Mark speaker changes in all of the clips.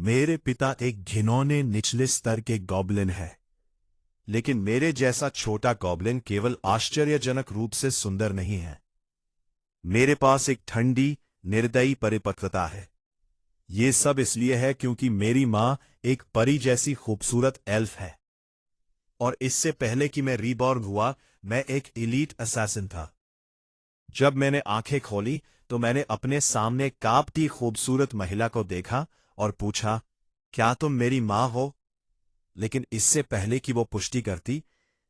Speaker 1: मेरे पिता एक घिनौने निचले स्तर के गॉब्लिन है, लेकिन मेरे जैसा छोटा गॉब्लिन केवल आश्चर्यजनक रूप से सुंदर नहीं है। मेरे पास एक ठंडी, निर्दयी परिपक्वता है। ये सब इसलिए है क्योंकि मेरी मां एक परी जैसी खूबसूरत एल्फ है, और इससे पहले कि मैं रीबॉर्न हुआ, मैं एक एलीट असैसिन था। जब मैंने आंखें खोली तो मैंने अपने सामने कांपती खूबसूरत महिला को देखा और पूछा, क्या तुम मेरी मां हो? लेकिन इससे पहले कि वो पुष्टि करती,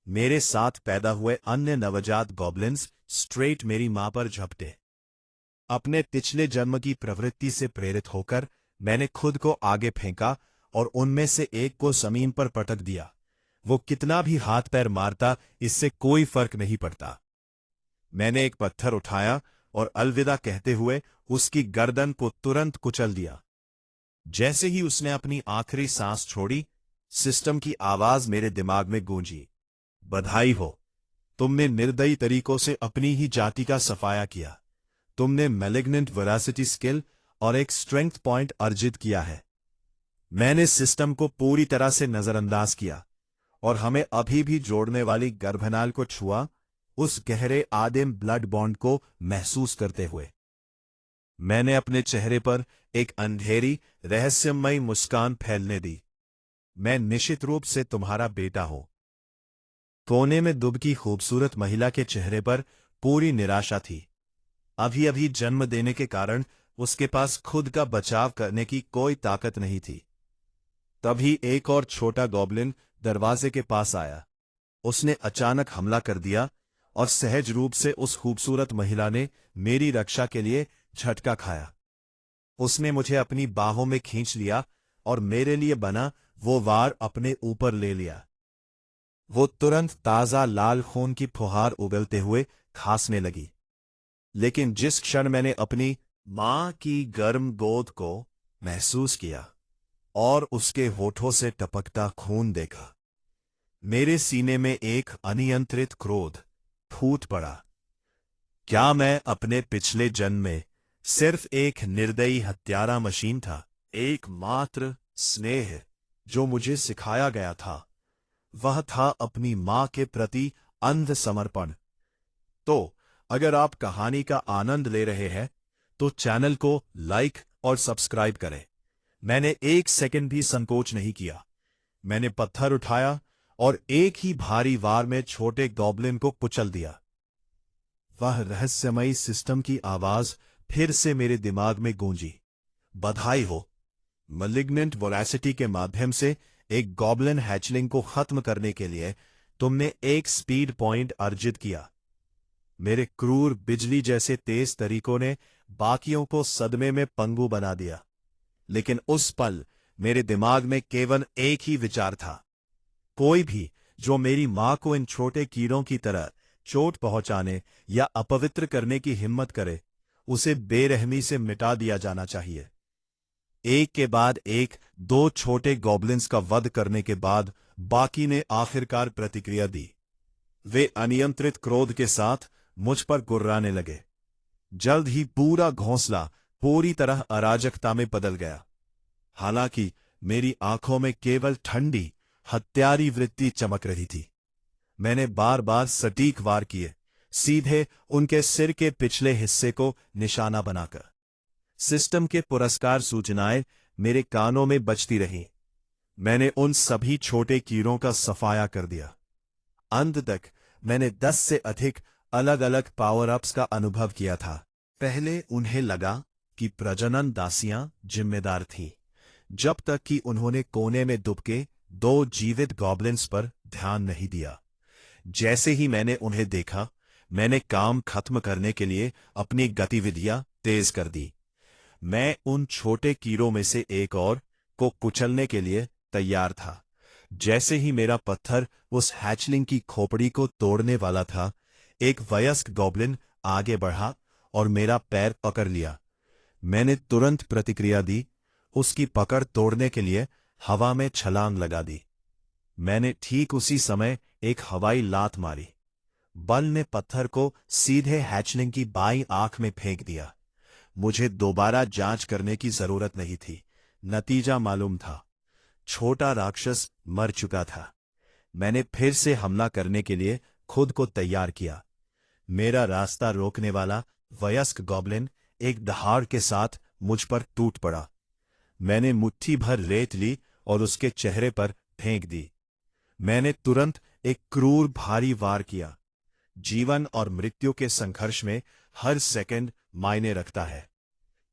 Speaker 1: मेरे साथ पैदा हुए अन्य नवजात गॉब्लिन्स स्ट्रेट मेरी मां पर झपटे। अपने पिछले जन्म की प्रवृत्ति से प्रेरित होकर मैंने खुद को आगे फेंका और उनमें से एक को जमीन पर पटक दिया। वो कितना भी हाथ पैर मारता, इससे कोई फर्क नहीं पड़ता। मैंने एक पत्थर उठाया और अलविदा कहते हुए उसकी गर्दन को तुरंत कुचल दिया। जैसे ही उसने अपनी आखिरी सांस छोड़ी, सिस्टम की आवाज मेरे दिमाग में गूंजी, बधाई हो, तुमने निर्दयी तरीकों से अपनी ही जाति का सफाया किया। तुमने मैलिग्नेंट वेरासिटी स्किल और एक स्ट्रेंथ पॉइंट अर्जित किया है। मैंने सिस्टम को पूरी तरह से नजरअंदाज किया और हमें अभी भी जोड़ने वाली गर्भनाल को छुआ, उस गहरे आदिम ब्लड बॉन्ड को महसूस करते हुए। मैंने अपने चेहरे पर एक अंधेरी, रहस्यमयी मुस्कान फैलने दी। मैं निश्चित रूप से तुम्हारा बेटा हूं। कोने में दुबकी खूबसूरत महिला के चेहरे पर पूरी निराशा थी। अभी अभी जन्म देने के कारण उसके पास खुद का बचाव करने की कोई ताकत नहीं थी। तभी एक और छोटा गॉब्लिन दरवाजे के पास आया। उसने अचानक हमला कर दिया और सहज रूप से उस खूबसूरत महिला ने मेरी रक्षा के लिए झटका खाया। उसने मुझे अपनी बाहों में खींच लिया और मेरे लिए बना वो वार अपने ऊपर ले लिया। वो तुरंत ताजा लाल खून की फुहार उगलते हुए खांसने लगी। लेकिन जिस क्षण मैंने अपनी मां की गर्म गोद को महसूस किया और उसके होठों से टपकता खून देखा, मेरे सीने में एक अनियंत्रित क्रोध फूट पड़ा। क्या मैं अपने पिछले जन्म में सिर्फ एक निर्दयी हत्यारा मशीन था? एकमात्र स्नेह जो मुझे सिखाया गया था, वह था अपनी मां के प्रति अंध समर्पण। तो अगर आप कहानी का आनंद ले रहे हैं तो चैनल को लाइक और सब्सक्राइब करें। मैंने एक सेकंड भी संकोच नहीं किया। मैंने पत्थर उठाया और एक ही भारी वार में छोटे गॉब्लिन को कुचल दिया। वह रहस्यमयी सिस्टम की आवाज फिर से मेरे दिमाग में गूंजी, बधाई हो, मैलिग्नेंट वोरेसिटी के माध्यम से एक गॉब्लिन हैचलिंग को खत्म करने के लिए तुमने एक स्पीड पॉइंट अर्जित किया। मेरे क्रूर बिजली जैसे तेज तरीकों ने बाकियों को सदमे में पंगु बना दिया, लेकिन उस पल मेरे दिमाग में केवल एक ही विचार था, कोई भी जो मेरी मां को इन छोटे कीड़ों की तरह चोट पहुंचाने या अपवित्र करने की हिम्मत करे, उसे बेरहमी से मिटा दिया जाना चाहिए। एक के बाद एक दो छोटे गॉब्लिन्स का वध करने के बाद बाकी ने आखिरकार प्रतिक्रिया दी। वे अनियंत्रित क्रोध के साथ मुझ पर गुर्राने लगे। जल्द ही पूरा घोंसला पूरी तरह अराजकता में बदल गया। हालांकि मेरी आंखों में केवल ठंडी, हत्यारी वृत्ति चमक रही थी। मैंने बार बार सटीक वार किए, सीधे उनके सिर के पिछले हिस्से को निशाना बनाकर। सिस्टम के पुरस्कार सूचनाएं मेरे कानों में बजती रहीं। मैंने उन सभी छोटे कीड़ों का सफाया कर दिया। अंत तक मैंने 10 से अधिक अलग अलग पावर अप्स का अनुभव किया था। पहले उन्हें लगा कि प्रजनन दासियां जिम्मेदार थीं, जब तक कि उन्होंने कोने में दुबके 2 जीवित गॉब्लिन्स पर ध्यान नहीं दिया। जैसे ही मैंने उन्हें देखा, मैंने काम खत्म करने के लिए अपनी गतिविधियां तेज कर दी। मैं उन छोटे कीड़ों में से एक और को कुचलने के लिए तैयार था। जैसे ही मेरा पत्थर उस हैचलिंग की खोपड़ी को तोड़ने वाला था, एक वयस्क गॉब्लिन आगे बढ़ा और मेरा पैर पकड़ लिया। मैंने तुरंत प्रतिक्रिया दी, उसकी पकड़ तोड़ने के लिए हवा में छलांग लगा दी। मैंने ठीक उसी समय एक हवाई लात मारी। बल ने पत्थर को सीधे हैचलिंग की बाईं आंख में फेंक दिया। मुझे दोबारा जांच करने की जरूरत नहीं थी। नतीजा मालूम था। छोटा राक्षस मर चुका था। मैंने फिर से हमला करने के लिए खुद को तैयार किया। मेरा रास्ता रोकने वाला वयस्क गॉब्लिन एक दहाड़ के साथ मुझ पर टूट पड़ा। मैंने मुट्ठी भर रेत ली और उसके चेहरे पर फेंक दी। मैंने तुरंत एक क्रूर भारी वार किया। जीवन और मृत्यु के संघर्ष में हर सेकंड मायने रखता है।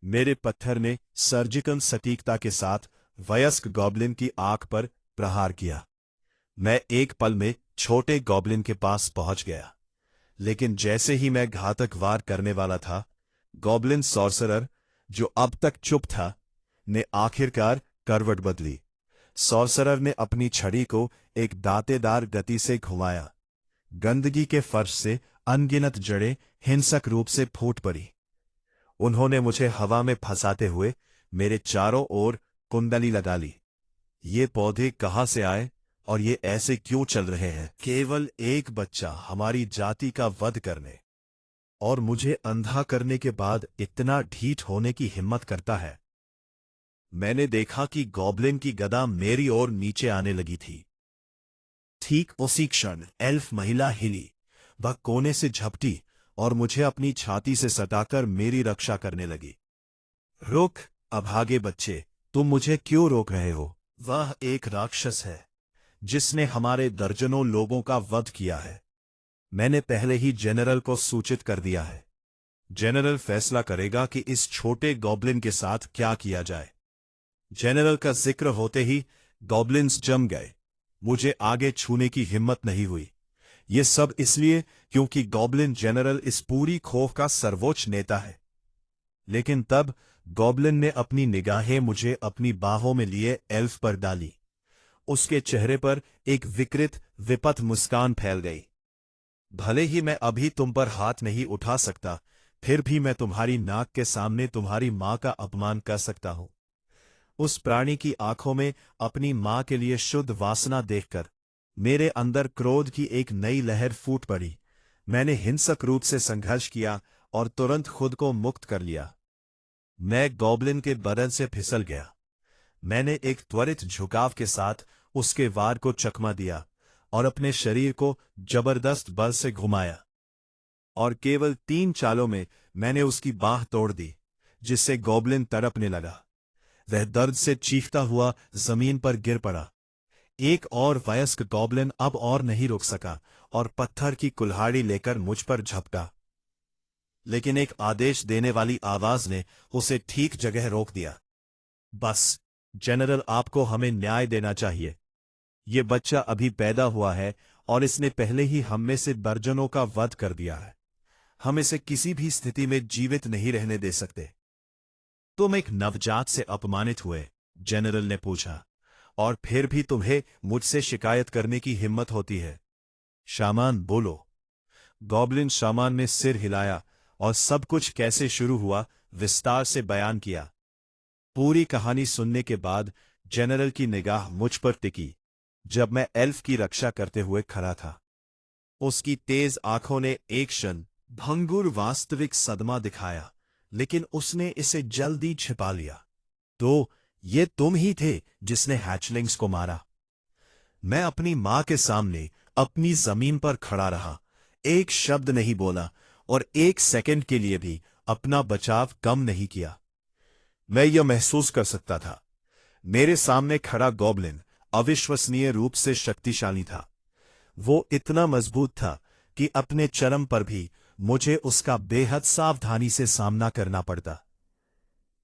Speaker 1: मेरे पत्थर ने सर्जिकल सटीकता के साथ वयस्क गॉब्लिन की आंख पर प्रहार किया। मैं एक पल में छोटे गॉब्लिन के पास पहुंच गया, लेकिन जैसे ही मैं घातक वार करने वाला था, गॉब्लिन सॉर्सरर, जो अब तक चुप था, ने आखिरकार करवट बदली। सॉर्सरर ने अपनी छड़ी को एक दांतेदार गति से घुमाया। गंदगी के फर्श से अनगिनत जड़ें हिंसक रूप से फूट पड़ी। उन्होंने मुझे हवा में फंसाते हुए मेरे चारों ओर कुंडली लगा ली। ये पौधे कहाँ से आए और ये ऐसे क्यों चल रहे हैं? केवल एक बच्चा हमारी जाति का वध करने और मुझे अंधा करने के बाद इतना ढीठ होने की हिम्मत करता है। मैंने देखा कि गॉब्लिन की गदा मेरी ओर नीचे आने लगी थी। ठीक उसी क्षण एल्फ महिला हिली। वह कोने से झपटी और मुझे अपनी छाती से सटाकर मेरी रक्षा करने लगी। रुक, अभागे बच्चे, तुम मुझे क्यों रोक रहे हो? वह एक राक्षस है जिसने हमारे दर्जनों लोगों का वध किया है। मैंने पहले ही जनरल को सूचित कर दिया है। जनरल फैसला करेगा कि इस छोटे गॉब्लिन के साथ क्या किया जाए। जनरल का जिक्र होते ही गॉब्लिन्स जम गए। मुझे आगे छूने की हिम्मत नहीं हुई। ये सब इसलिए क्योंकि गॉब्लिन जनरल इस पूरी खौफ का सर्वोच्च नेता है। लेकिन तब गॉब्लिन ने अपनी निगाहें मुझे अपनी बाहों में लिए एल्फ पर डाली। उसके चेहरे पर एक विकृत विपथ मुस्कान फैल गई। भले ही मैं अभी तुम पर हाथ नहीं उठा सकता, फिर भी मैं तुम्हारी नाक के सामने तुम्हारी मां का अपमान कर सकता हूं। उस प्राणी की आंखों में अपनी मां के लिए शुद्ध वासना देखकर मेरे अंदर क्रोध की एक नई लहर फूट पड़ी। मैंने हिंसक रूप से संघर्ष किया और तुरंत खुद को मुक्त कर लिया। मैं गॉब्लिन के बदन से फिसल गया। मैंने एक त्वरित झुकाव के साथ उसके वार को चकमा दिया और अपने शरीर को जबरदस्त बल से घुमाया, और केवल 3 चालों में मैंने उसकी बाह तोड़ दी, जिससे गॉब्लिन तड़पने लगा। वह दर्द से चीखता हुआ जमीन पर गिर पड़ा। एक और वयस्क गॉब्लिन अब और नहीं रुक सका और पत्थर की कुल्हाड़ी लेकर मुझ पर झपटा, लेकिन एक आदेश देने वाली आवाज ने उसे ठीक जगह रोक दिया। बस, जनरल, आपको हमें न्याय देना चाहिए। ये बच्चा अभी पैदा हुआ है और इसने पहले ही हम में से दर्जनों का वध कर दिया है। हम इसे किसी भी स्थिति में जीवित नहीं रहने दे सकते। तुम एक नवजात से अपमानित हुए? जनरल ने पूछा, और फिर भी तुम्हें मुझसे शिकायत करने की हिम्मत होती है? शामान, बोलो। गॉब्लिन शामान ने सिर हिलाया और सब कुछ कैसे शुरू हुआ विस्तार से बयान किया। पूरी कहानी सुनने के बाद जनरल की निगाह मुझ पर टिकी जब मैं एल्फ की रक्षा करते हुए खड़ा था। उसकी तेज आंखों ने एक क्षण भंगुर वास्तविक सदमा दिखाया, लेकिन उसने इसे जल्दी छिपा लिया। तो ये तुम ही थे जिसने हैचलिंग्स को मारा? मैं अपनी मां के सामने अपनी जमीन पर खड़ा रहा, एक शब्द नहीं बोला और एक सेकंड के लिए भी अपना बचाव कम नहीं किया। मैं यह महसूस कर सकता था, मेरे सामने खड़ा गॉब्लिन अविश्वसनीय रूप से शक्तिशाली था। वो इतना मजबूत था कि अपने चरम पर भी मुझे उसका बेहद सावधानी से सामना करना पड़ता।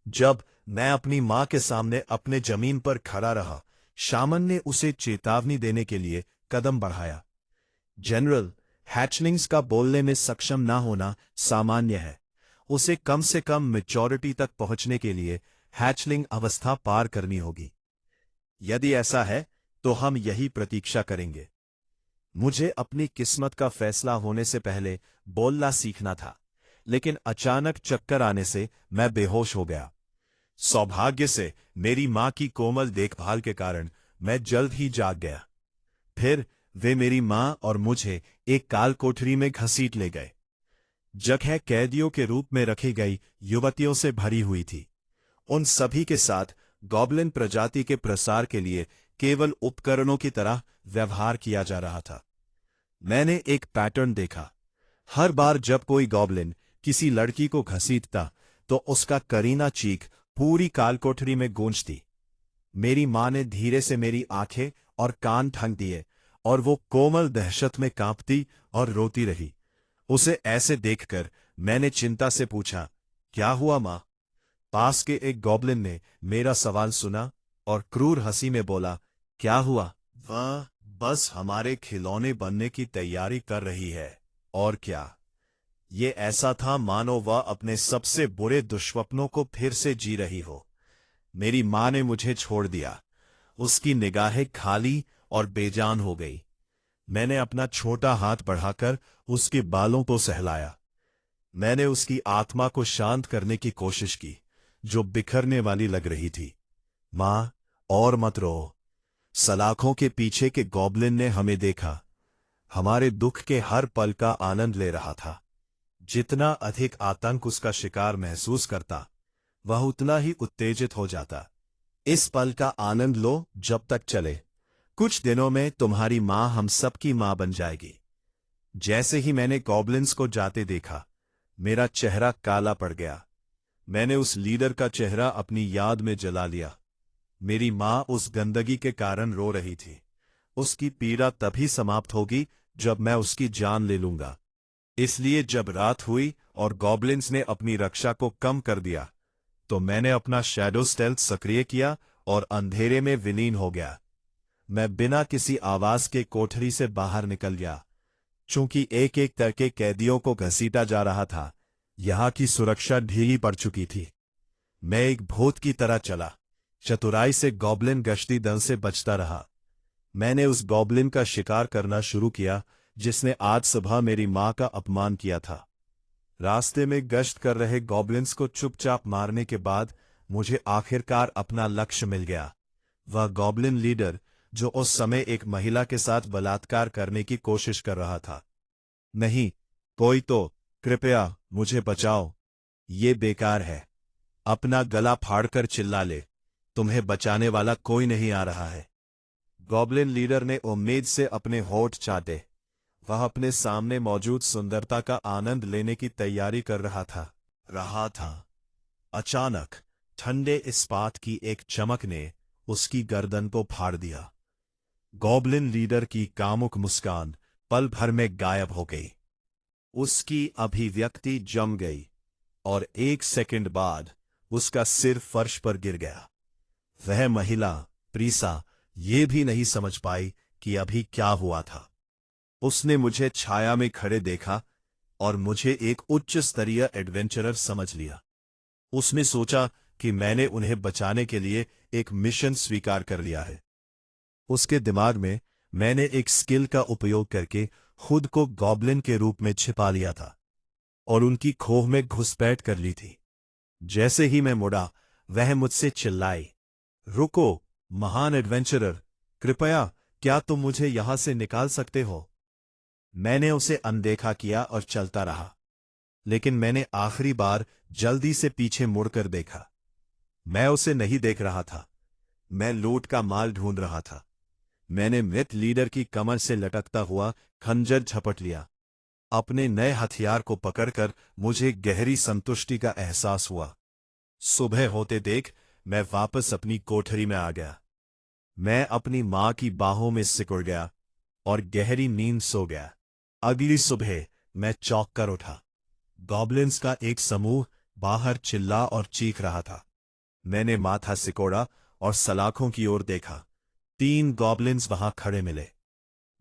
Speaker 1: जब मैं अपनी मां के सामने अपने जमीन पर खड़ा रहा, शामन ने उसे चेतावनी देने के लिए कदम बढ़ाया। जनरल, हैचलिंग्स का बोलने में सक्षम ना होना सामान्य है। उसे कम से कम मैच्योरिटी तक पहुंचने के लिए हैचलिंग अवस्था पार करनी होगी। यदि ऐसा है तो हम यही प्रतीक्षा करेंगे। मुझे अपनी किस्मत का फैसला होने से पहले बोलना सीखना था, लेकिन अचानक चक्कर आने से मैं बेहोश हो गया। सौभाग्य से मेरी मां की कोमल देखभाल के कारण मैं जल्द ही जाग गया। फिर वे मेरी मां और मुझे एक काल कोठरी में घसीट ले गए। जगह कैदियों के रूप में रखी गई युवतियों से भरी हुई थी। उन सभी के साथ गॉब्लिन प्रजाति के प्रसार के लिए केवल उपकरणों की तरह व्यवहार किया जा रहा था। मैंने एक पैटर्न देखा। हर बार जब कोई गॉब्लिन किसी लड़की को घसीटता तो उसका करीना चीख पूरी कालकोठरी में गूंजती। मेरी मां ने धीरे से मेरी आंखें और कान ढक दिए और वो कोमल दहशत में कांपती और रोती रही। उसे ऐसे देखकर मैंने चिंता से पूछा, क्या हुआ मां? पास के एक गॉब्लिन ने मेरा सवाल सुना और क्रूर हंसी में बोला, क्या हुआ? वह बस हमारे खिलौने बनने की तैयारी कर रही है, और क्या। ये ऐसा था मानो वह अपने सबसे बुरे दुष्स्वप्नों को फिर से जी रही हो। मेरी मां ने मुझे छोड़ दिया। उसकी निगाहें खाली और बेजान हो गई। मैंने अपना छोटा हाथ बढ़ाकर उसके बालों को सहलाया। मैंने उसकी आत्मा को शांत करने की कोशिश की, जो बिखरने वाली लग रही थी। मां, और मत रो। सलाखों के पीछे के गॉब्लिन ने हमें देखा। हमारे दुख के हर पल का आनंद ले रहा था। जितना अधिक आतंक उसका शिकार महसूस करता, वह उतना ही उत्तेजित हो जाता। इस पल का आनंद लो जब तक चले। कुछ दिनों में तुम्हारी मां हम सबकी मां बन जाएगी। जैसे ही मैंने गॉब्लिन्स को जाते देखा, मेरा चेहरा काला पड़ गया। मैंने उस लीडर का चेहरा अपनी याद में जला लिया। मेरी मां उस गंदगी के कारण रो रही थी। उसकी पीड़ा तभी समाप्त होगी जब मैं उसकी जान ले लूंगा। इसलिए जब रात हुई और गॉब्लिन्स ने अपनी रक्षा को कम कर दिया, तो मैंने अपना शैडो स्टेल्थ सक्रिय किया और अंधेरे में विलीन हो गया। मैं बिना किसी आवाज के कोठरी से बाहर निकल गया। चूंकि एक एक करके कैदियों को घसीटा जा रहा था, यहां की सुरक्षा ढीली पड़ चुकी थी। मैं एक भूत की तरह चला। चतुराई से गॉब्लिन गश्ती दल से बचता रहा। मैंने उस गॉब्लिन का शिकार करना शुरू किया जिसने आज सुबह मेरी मां का अपमान किया था। रास्ते में गश्त कर रहे गॉब्लिन्स को चुपचाप मारने के बाद मुझे आखिरकार अपना लक्ष्य मिल गया। वह गॉब्लिन लीडर जो उस समय एक महिला के साथ बलात्कार करने की कोशिश कर रहा था। नहीं, कोई तो कृपया मुझे बचाओ। ये बेकार है। अपना गला फाड़कर चिल्ला ले, तुम्हें बचाने वाला कोई नहीं आ रहा है। गॉब्लिन लीडर ने उम्मीद से अपने होठ चाटे। वह अपने सामने मौजूद सुंदरता का आनंद लेने की तैयारी कर रहा था। अचानक ठंडे इस्पात की एक चमक ने उसकी गर्दन को फाड़ दिया। गॉब्लिन लीडर की कामुक मुस्कान पल भर में गायब हो गई। उसकी अभिव्यक्ति जम गई और एक सेकंड बाद उसका सिर फर्श पर गिर गया। वह महिला प्रीसा ये भी नहीं समझ पाई कि अभी क्या हुआ था। उसने मुझे छाया में खड़े देखा और मुझे एक उच्च स्तरीय एडवेंचरर समझ लिया। उसने सोचा कि मैंने उन्हें बचाने के लिए एक मिशन स्वीकार कर लिया है। उसके दिमाग में मैंने एक स्किल का उपयोग करके खुद को गॉब्लिन के रूप में छिपा लिया था और उनकी खोह में घुसपैठ कर ली थी। जैसे ही मैं मुड़ा, वह मुझसे चिल्लाई, रुको महान एडवेंचरर, कृपया क्या तुम मुझे यहां से निकाल सकते हो? मैंने उसे अनदेखा किया और चलता रहा, लेकिन मैंने आखिरी बार जल्दी से पीछे मुड़कर देखा। मैं उसे नहीं देख रहा था। मैं लूट का माल ढूंढ रहा था। मैंने मृत लीडर की कमर से लटकता हुआ खंजर झपट लिया। अपने नए हथियार को पकड़कर मुझे गहरी संतुष्टि का एहसास हुआ। सुबह होते देख मैं वापस अपनी कोठरी में आ गया। मैं अपनी मां की बाहों में सिकुड़ गया और गहरी नींद सो गया। अगली सुबह मैं चौंक कर उठा। गॉब्लिन्स का एक समूह बाहर चिल्ला और चीख रहा था। मैंने माथा सिकोड़ा और सलाखों की ओर देखा। 3 गॉब्लिन्स वहां खड़े मिले।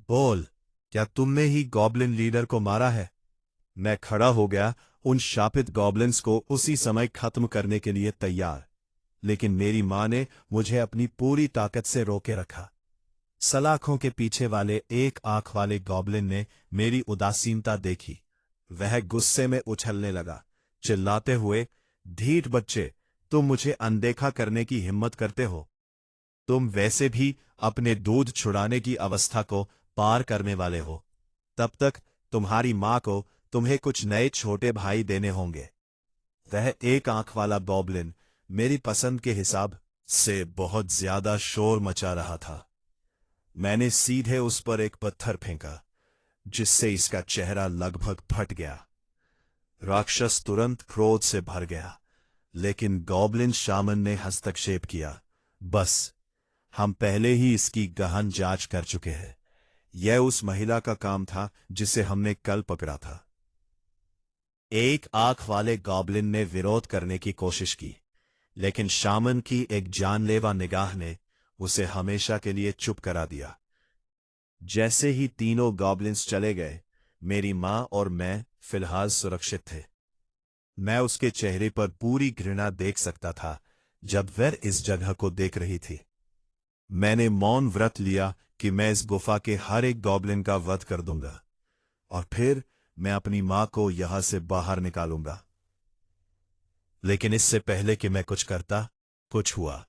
Speaker 1: बोल, क्या तुमने ही गॉब्लिन लीडर को मारा है? मैं खड़ा हो गया, उन शापित गॉब्लिन्स को उसी समय खत्म करने के लिए तैयार, लेकिन मेरी मां ने मुझे अपनी पूरी ताकत से रोके रखा। सलाखों के पीछे वाले एक आंख वाले गॉब्लिन ने मेरी उदासीनता देखी। वह गुस्से में उछलने लगा, चिल्लाते हुए, ढीठ बच्चे, तुम मुझे अनदेखा करने की हिम्मत करते हो? तुम वैसे भी अपने दूध छुड़ाने की अवस्था को पार करने वाले हो। तब तक तुम्हारी मां को तुम्हें कुछ नए छोटे भाई देने होंगे। वह एक आंख वाला गॉब्लिन मेरी पसंद के हिसाब से बहुत ज्यादा शोर मचा रहा था। मैंने सीधे उस पर एक पत्थर फेंका, जिससे इसका चेहरा लगभग फट गया। राक्षस तुरंत क्रोध से भर गया, लेकिन गॉब्लिन शामन ने हस्तक्षेप किया। बस, हम पहले ही इसकी गहन जांच कर चुके हैं। यह उस महिला का काम था जिसे हमने कल पकड़ा था। एक आंख वाले गॉब्लिन ने विरोध करने की कोशिश की, लेकिन शामन की एक जानलेवा निगाह ने उसे हमेशा के लिए चुप करा दिया। जैसे ही तीनों गॉब्लिन्स चले गए, मेरी मां और मैं फिलहाल सुरक्षित थे। मैं उसके चेहरे पर पूरी घृणा देख सकता था जब वह इस जगह को देख रही थी। मैंने मौन व्रत लिया कि मैं इस गुफा के हर एक गॉब्लिन का वध कर दूंगा, और फिर मैं अपनी मां को यहां से बाहर निकालूंगा। लेकिन इससे पहले कि मैं कुछ करता, कुछ हुआ।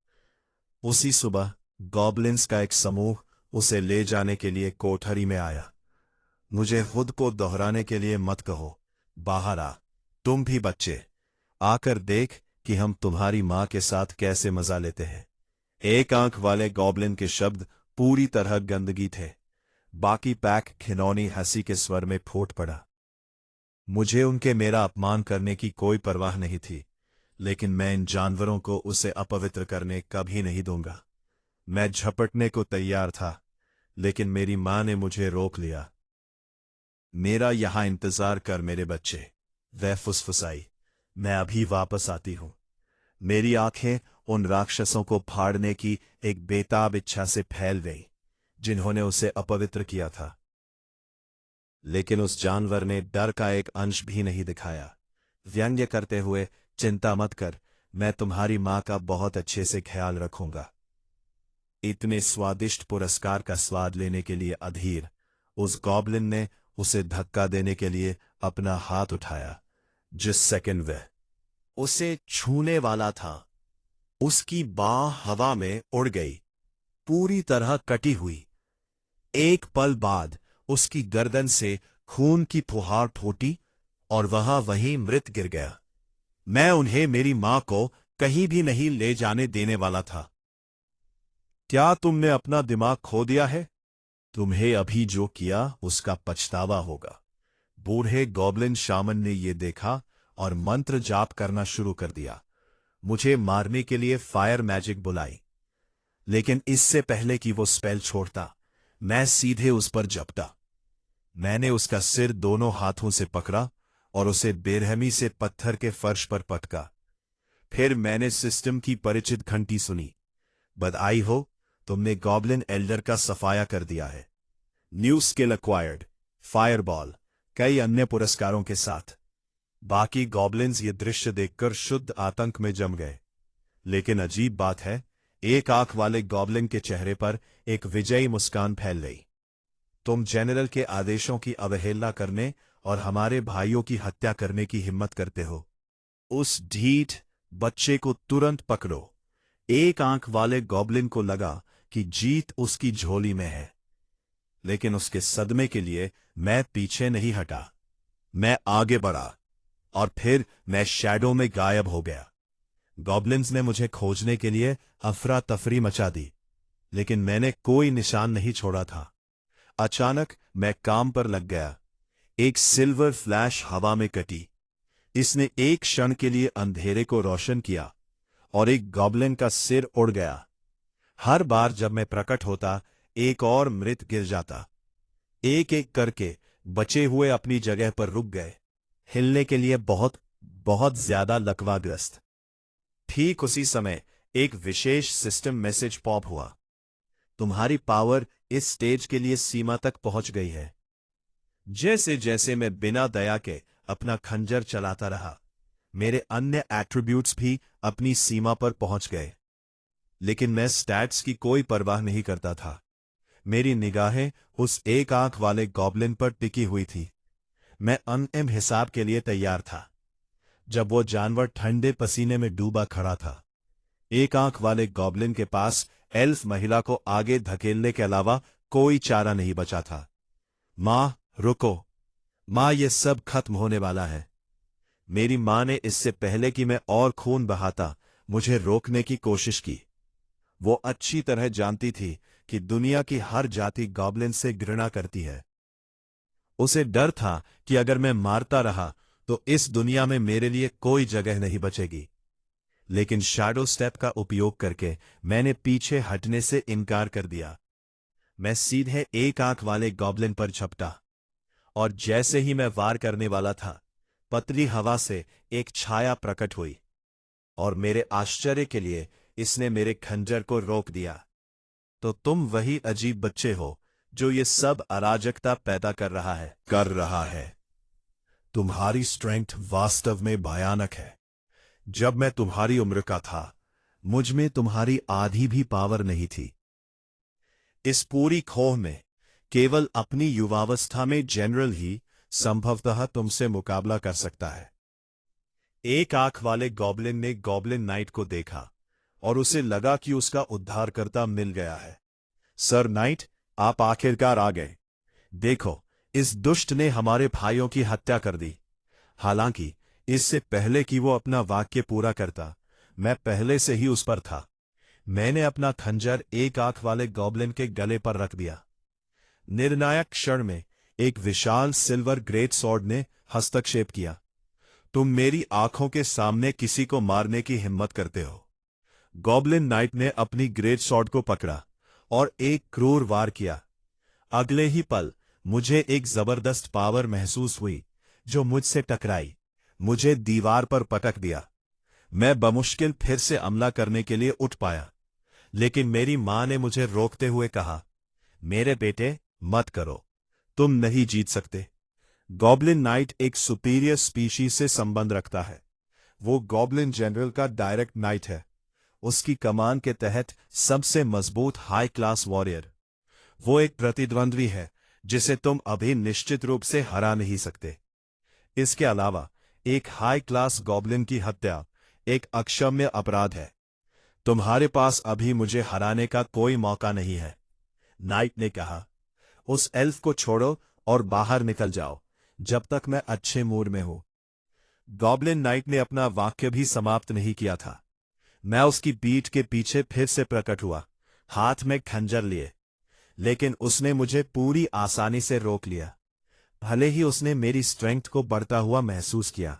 Speaker 1: उसी सुबह गॉब्लिन्स का एक समूह उसे ले जाने के लिए कोठरी में आया। मुझे खुद को दोहराने के लिए मत कहो, बाहर आ। तुम भी बच्चे, आकर देख कि हम तुम्हारी मां के साथ कैसे मजा लेते हैं। एक आंख वाले गॉब्लिन के शब्द पूरी तरह गंदगी थे। बाकी पैक घिनौनी हंसी के स्वर में फूट पड़ा। मुझे उनके मेरा अपमान करने की कोई परवाह नहीं थी, लेकिन मैं इन जानवरों को उसे अपवित्र करने कभी नहीं दूंगा। मैं झपटने को तैयार था, लेकिन मेरी मां ने मुझे रोक लिया। मेरा यहां इंतजार कर मेरे बच्चे, वह फुसफुसाई। मैं अभी वापस आती हूं। मेरी आंखें उन राक्षसों को फाड़ने की एक बेताब इच्छा से फैल गई जिन्होंने उसे अपवित्र किया था। लेकिन उस जानवर ने डर का एक अंश भी नहीं दिखाया, व्यंग्य करते हुए, चिंता मत कर, मैं तुम्हारी मां का बहुत अच्छे से ख्याल रखूंगा। इतने स्वादिष्ट पुरस्कार का स्वाद लेने के लिए अधीर उस गॉब्लिन ने उसे धक्का देने के लिए अपना हाथ उठाया। जिस सेकंड वह उसे छूने वाला था, उसकी बाह हवा में उड़ गई, पूरी तरह कटी हुई। एक पल बाद उसकी गर्दन से खून की फुहार फूटी और वह वहीं मृत गिर गया। मैं उन्हें मेरी मां को कहीं भी नहीं ले जाने देने वाला था। क्या तुमने अपना दिमाग खो दिया है? तुम्हें अभी जो किया उसका पछतावा होगा। बूढ़े गॉब्लिन शामन ने यह देखा और मंत्र जाप करना शुरू कर दिया। मुझे मारने के लिए फायर मैजिक बुलाई, लेकिन इससे पहले कि वो स्पेल छोड़ता, मैं सीधे उस पर झपटा। मैंने उसका सिर दोनों हाथों से पकड़ा और उसे बेरहमी से पत्थर के फर्श पर पटका। फिर मैंने सिस्टम की परिचित घंटी सुनी। बधाई हो, तुमने गॉब्लिन एल्डर का सफाया कर दिया है। न्यू स्किल एक्वायर्ड, फायरबॉल, कई अन्य पुरस्कारों के साथ। बाकी गॉब्लिन्स ये दृश्य देखकर शुद्ध आतंक में जम गए। लेकिन अजीब बात है, एक आंख वाले गॉब्लिन के चेहरे पर एक विजयी मुस्कान फैल गई। तुम जनरल के आदेशों की अवहेलना करने और हमारे भाइयों की हत्या करने की हिम्मत करते हो। उस ढीठ बच्चे को तुरंत पकड़ो। एक आंख वाले गॉब्लिन को लगा कि जीत उसकी झोली में है, लेकिन उसके सदमे के लिए मैं पीछे नहीं हटा। मैं आगे बढ़ा और फिर मैं शैडो में गायब हो गया। गॉब्लिन्स ने मुझे खोजने के लिए अफरा तफरी मचा दी, लेकिन मैंने कोई निशान नहीं छोड़ा था। अचानक मैं काम पर लग गया। एक सिल्वर फ्लैश हवा में कटी। इसने एक क्षण के लिए अंधेरे को रोशन किया और एक गॉब्लिन का सिर उड़ गया। हर बार जब मैं प्रकट होता, एक और मृत गिर जाता। एक एक करके बचे हुए अपनी जगह पर रुक गए, हिलने के लिए बहुत बहुत ज्यादा लकवाग्रस्त। ठीक उसी समय एक विशेष सिस्टम मैसेज पॉप हुआ। तुम्हारी पावर इस स्टेज के लिए सीमा तक पहुंच गई है। जैसे जैसे मैं बिना दया के अपना खंजर चलाता रहा, मेरे अन्य एट्रीब्यूट्स भी अपनी सीमा पर पहुंच गए। लेकिन मैं स्टैट्स की कोई परवाह नहीं करता था। मेरी निगाहें उस एक आंख वाले गॉब्लिन पर टिकी हुई थी। मैं अंतिम हिसाब के लिए तैयार था। जब वो जानवर ठंडे पसीने में डूबा खड़ा था, एक आंख वाले गॉब्लिन के पास एल्फ महिला को आगे धकेलने के अलावा कोई चारा नहीं बचा था। मां, रुको। मां, ये सब खत्म होने वाला है। मेरी मां ने इससे पहले कि मैं और खून बहाता, मुझे रोकने की कोशिश की। वो अच्छी तरह जानती थी कि दुनिया की हर जाति गॉब्लिन से घृणा करती है। उसे डर था कि अगर मैं मारता रहा तो इस दुनिया में मेरे लिए कोई जगह नहीं बचेगी। लेकिन शैडो स्टेप का उपयोग करके मैंने पीछे हटने से इनकार कर दिया। मैं सीधे एक आंख वाले गॉब्लिन पर झपटा, और जैसे ही मैं वार करने वाला था, पतली हवा से एक छाया प्रकट हुई, और मेरे आश्चर्य के लिए इसने मेरे खंजर को रोक दिया। तो तुम वही अजीब बच्चे हो जो ये सब अराजकता पैदा कर रहा है। तुम्हारी स्ट्रेंथ वास्तव में भयानक है। जब मैं तुम्हारी उम्र का था, मुझ में तुम्हारी आधी भी पावर नहीं थी। इस पूरी खोह में केवल अपनी युवावस्था में जनरल ही संभवतः तुमसे मुकाबला कर सकता है। एक आंख वाले गॉब्लिन ने गॉब्लिन नाइट को देखा और उसे लगा कि उसका उद्धारकर्ता मिल गया है। सर नाइट, आप आखिरकार आ गए। देखो, इस दुष्ट ने हमारे भाइयों की हत्या कर दी। हालांकि इससे पहले कि वो अपना वाक्य पूरा करता, मैं पहले से ही उस पर था। मैंने अपना खंजर एक आंख वाले गॉब्लिन के गले पर रख दिया। निर्णायक क्षण में एक विशाल सिल्वर ग्रेट सॉर्ड ने हस्तक्षेप किया। तुम मेरी आंखों के सामने किसी को मारने की हिम्मत करते हो? गॉब्लिन नाइट ने अपनी ग्रेट सॉर्ड को पकड़ा और एक क्रूर वार किया। अगले ही पल मुझे एक जबरदस्त पावर महसूस हुई जो मुझसे टकराई, मुझे दीवार पर पटक दिया। मैं बमुश्किल फिर से हमला करने के लिए उठ पाया, लेकिन मेरी मां ने मुझे रोकते हुए कहा, मेरे बेटे, मत करो, तुम नहीं जीत सकते। गॉब्लिन नाइट एक सुपीरियर स्पीशीज से संबंध रखता है। वो गॉब्लिन जनरल का डायरेक्ट नाइट है, उसकी कमान के तहत सबसे मजबूत हाई क्लास वॉरियर। वो एक प्रतिद्वंद्वी है जिसे तुम अभी निश्चित रूप से हरा नहीं सकते। इसके अलावा एक हाई क्लास गॉब्लिन की हत्या एक अक्षम्य अपराध है। तुम्हारे पास अभी मुझे हराने का कोई मौका नहीं है। नाइट ने कहा, उस एल्फ को छोड़ो और बाहर निकल जाओ जब तक मैं अच्छे मूड में हूं। गॉब्लिन नाइट ने अपना वाक्य भी समाप्त नहीं किया था। मैं उसकी पीठ के पीछे फिर से प्रकट हुआ, हाथ में खंजर लिए, लेकिन उसने मुझे पूरी आसानी से रोक लिया। भले ही उसने मेरी स्ट्रेंथ को बढ़ता हुआ महसूस किया।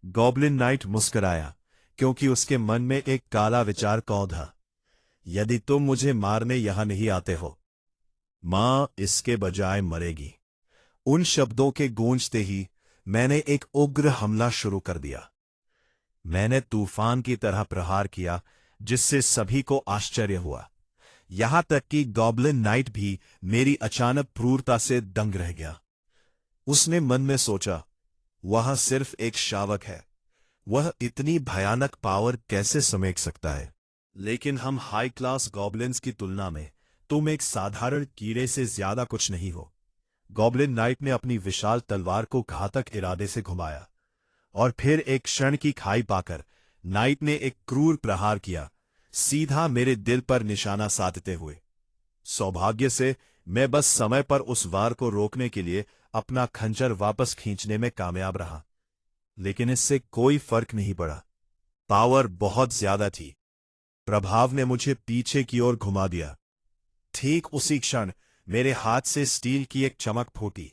Speaker 1: गॉब्लिन नाइट मुस्कुराया, क्योंकि उसके मन में एक काला विचार कौंधा। यदि तुम मुझे मारने यहां नहीं आते हो, मां इसके बजाय मरेगी। उन शब्दों के गूंजते ही मैंने एक उग्र हमला शुरू कर दिया। मैंने तूफान की तरह प्रहार किया, जिससे सभी को आश्चर्य हुआ। यहां तक कि गॉब्लिन नाइट भी मेरी अचानक क्रूरता से दंग रह गया। उसने मन में सोचा, वह सिर्फ एक शावक है, वह इतनी भयानक पावर कैसे समेट सकता है? लेकिन हम हाई क्लास गॉब्लिन्स की तुलना में तुम एक साधारण कीड़े से ज्यादा कुछ नहीं हो। गॉब्लिन नाइट ने अपनी विशाल तलवार को घातक इरादे से घुमाया, और फिर एक क्षण की खाई पाकर नाइट ने एक क्रूर प्रहार किया, सीधा मेरे दिल पर निशाना साधते हुए। सौभाग्य से मैं बस समय पर उस वार को रोकने के लिए अपना खंजर वापस खींचने में कामयाब रहा, लेकिन इससे कोई फर्क नहीं पड़ा। पावर बहुत ज्यादा थी। प्रभाव ने मुझे पीछे की ओर घुमा दिया। ठीक उसी क्षण मेरे हाथ से स्टील की एक चमक फूटी।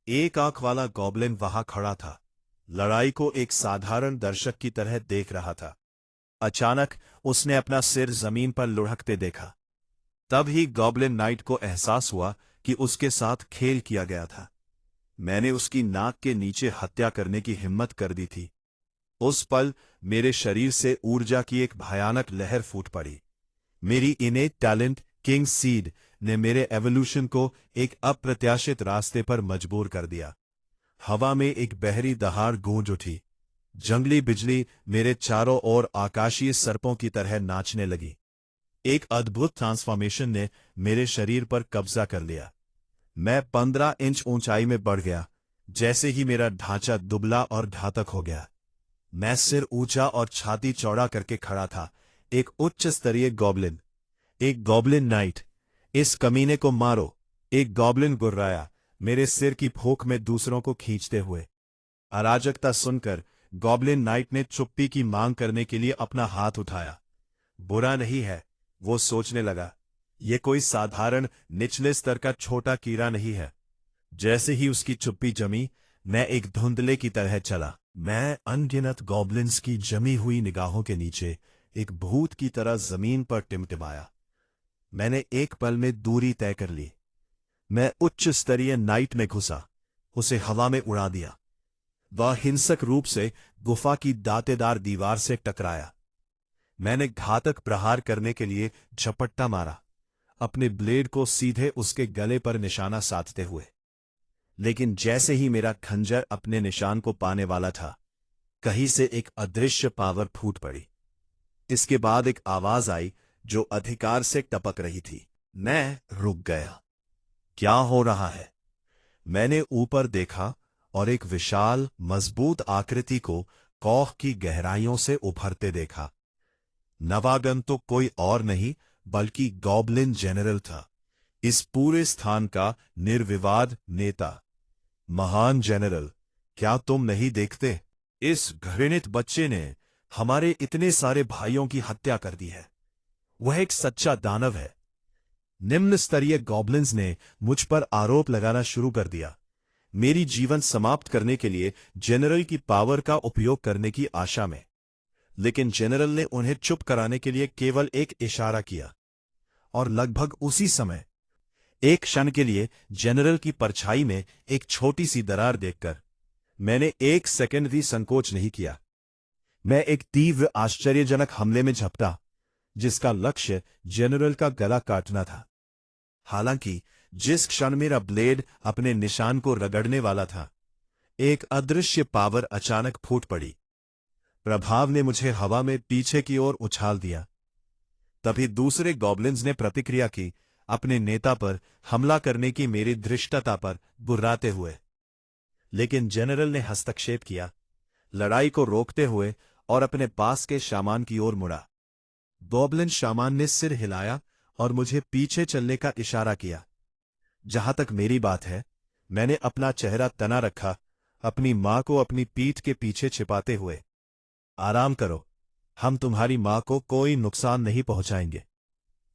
Speaker 1: एक आंख वाला गॉब्लिन वहां खड़ा था, लड़ाई को एक साधारण दर्शक की तरह देख रहा था। अचानक उसने अपना सिर जमीन पर लुढ़कते देखा। तब ही गॉब्लिन नाइट को एहसास हुआ कि उसके साथ खेल किया गया था। मैंने उसकी नाक के नीचे हत्या करने की हिम्मत कर दी थी। उस पल मेरे शरीर से ऊर्जा की एक भयानक लहर फूट पड़ी। मेरी इनेट टैलेंट किंग सीड ने मेरे एवोल्यूशन को एक अप्रत्याशित रास्ते पर मजबूर कर दिया। हवा में एक बहरी दहाड़ गूंज उठी। जंगली बिजली मेरे चारों ओर आकाशीय सर्पों की तरह नाचने लगी। एक अद्भुत ट्रांसफॉर्मेशन ने मेरे शरीर पर कब्जा कर लिया। मैं 15 इंच ऊंचाई में बढ़ गया। जैसे ही मेरा ढांचा दुबला और घातक हो गया, मैं सिर ऊंचा और छाती चौड़ा करके खड़ा था। एक उच्च स्तरीय गॉब्लिन, एक गॉब्लिन नाइट। इस कमीने को मारो, एक गॉब्लिन गुर्राया, मेरे सिर की फूंक में दूसरों को खींचते हुए। अराजकता सुनकर गॉब्लिन नाइट ने चुप्पी की मांग करने के लिए अपना हाथ उठाया। बुरा नहीं है, वो सोचने लगा, ये कोई साधारण निचले स्तर का छोटा कीड़ा नहीं है। जैसे ही उसकी चुप्पी जमी, मैं एक धुंधले की तरह चला। मैं अनगिनत गॉब्लिन्स की जमी हुई निगाहों के नीचे एक भूत की तरह जमीन पर टिमटिमाया। मैंने एक पल में दूरी तय कर ली। मैं उच्च स्तरीय नाइट में घुसा, उसे हवा में उड़ा दिया। वह हिंसक रूप से गुफा की दांतेदार दीवार से टकराया। मैंने घातक प्रहार करने के लिए झपट्टा मारा, अपने ब्लेड को सीधे उसके गले पर निशाना साधते हुए। लेकिन जैसे ही मेरा खंजर अपने निशान को पाने वाला था, कहीं से एक अदृश्य पावर फूट पड़ी। इसके बाद एक आवाज आई जो अधिकार से टपक रही थी। मैं रुक गया। क्या हो रहा है? मैंने ऊपर देखा और एक विशाल मजबूत आकृति को कौह की गहराइयों से उभरते देखा। नवागन तो कोई और नहीं बल्कि गॉब्लिन जनरल था, इस पूरे स्थान का निर्विवाद नेता। महान जनरल, क्या तुम नहीं देखते? इस घृणित बच्चे ने हमारे इतने सारे भाइयों की हत्या कर दी है। वह एक सच्चा दानव है। निम्न स्तरीय गॉब्लिन्स ने मुझ पर आरोप लगाना शुरू कर दिया, मेरी जीवन समाप्त करने के लिए जनरल की पावर का उपयोग करने की आशा में। लेकिन जनरल ने उन्हें चुप कराने के लिए केवल एक इशारा किया, और लगभग उसी समय एक क्षण के लिए जनरल की परछाई में एक छोटी सी दरार देखकर मैंने एक सेकंड भी संकोच नहीं किया। मैं एक तीव्र आश्चर्यजनक हमले में झपटा, जिसका लक्ष्य जनरल का गला काटना था। हालांकि जिस क्षण मेरा ब्लेड अपने निशान को रगड़ने वाला था, एक अदृश्य पावर अचानक फूट पड़ी। प्रभाव ने मुझे हवा में पीछे की ओर उछाल दिया। तभी दूसरे गॉब्लिन्स ने प्रतिक्रिया की, अपने नेता पर हमला करने की मेरी धृष्टता पर बुर्राते हुए। लेकिन जनरल ने हस्तक्षेप किया, लड़ाई को रोकते हुए, और अपने पास के शामान की ओर मुड़ा। गॉब्लिन शामान ने सिर हिलाया और मुझे पीछे चलने का इशारा किया। जहां तक मेरी बात है, मैंने अपना चेहरा तना रखा, अपनी मां को अपनी पीठ के पीछे छिपाते हुए। आराम करो, हम तुम्हारी मां को कोई नुकसान नहीं पहुंचाएंगे।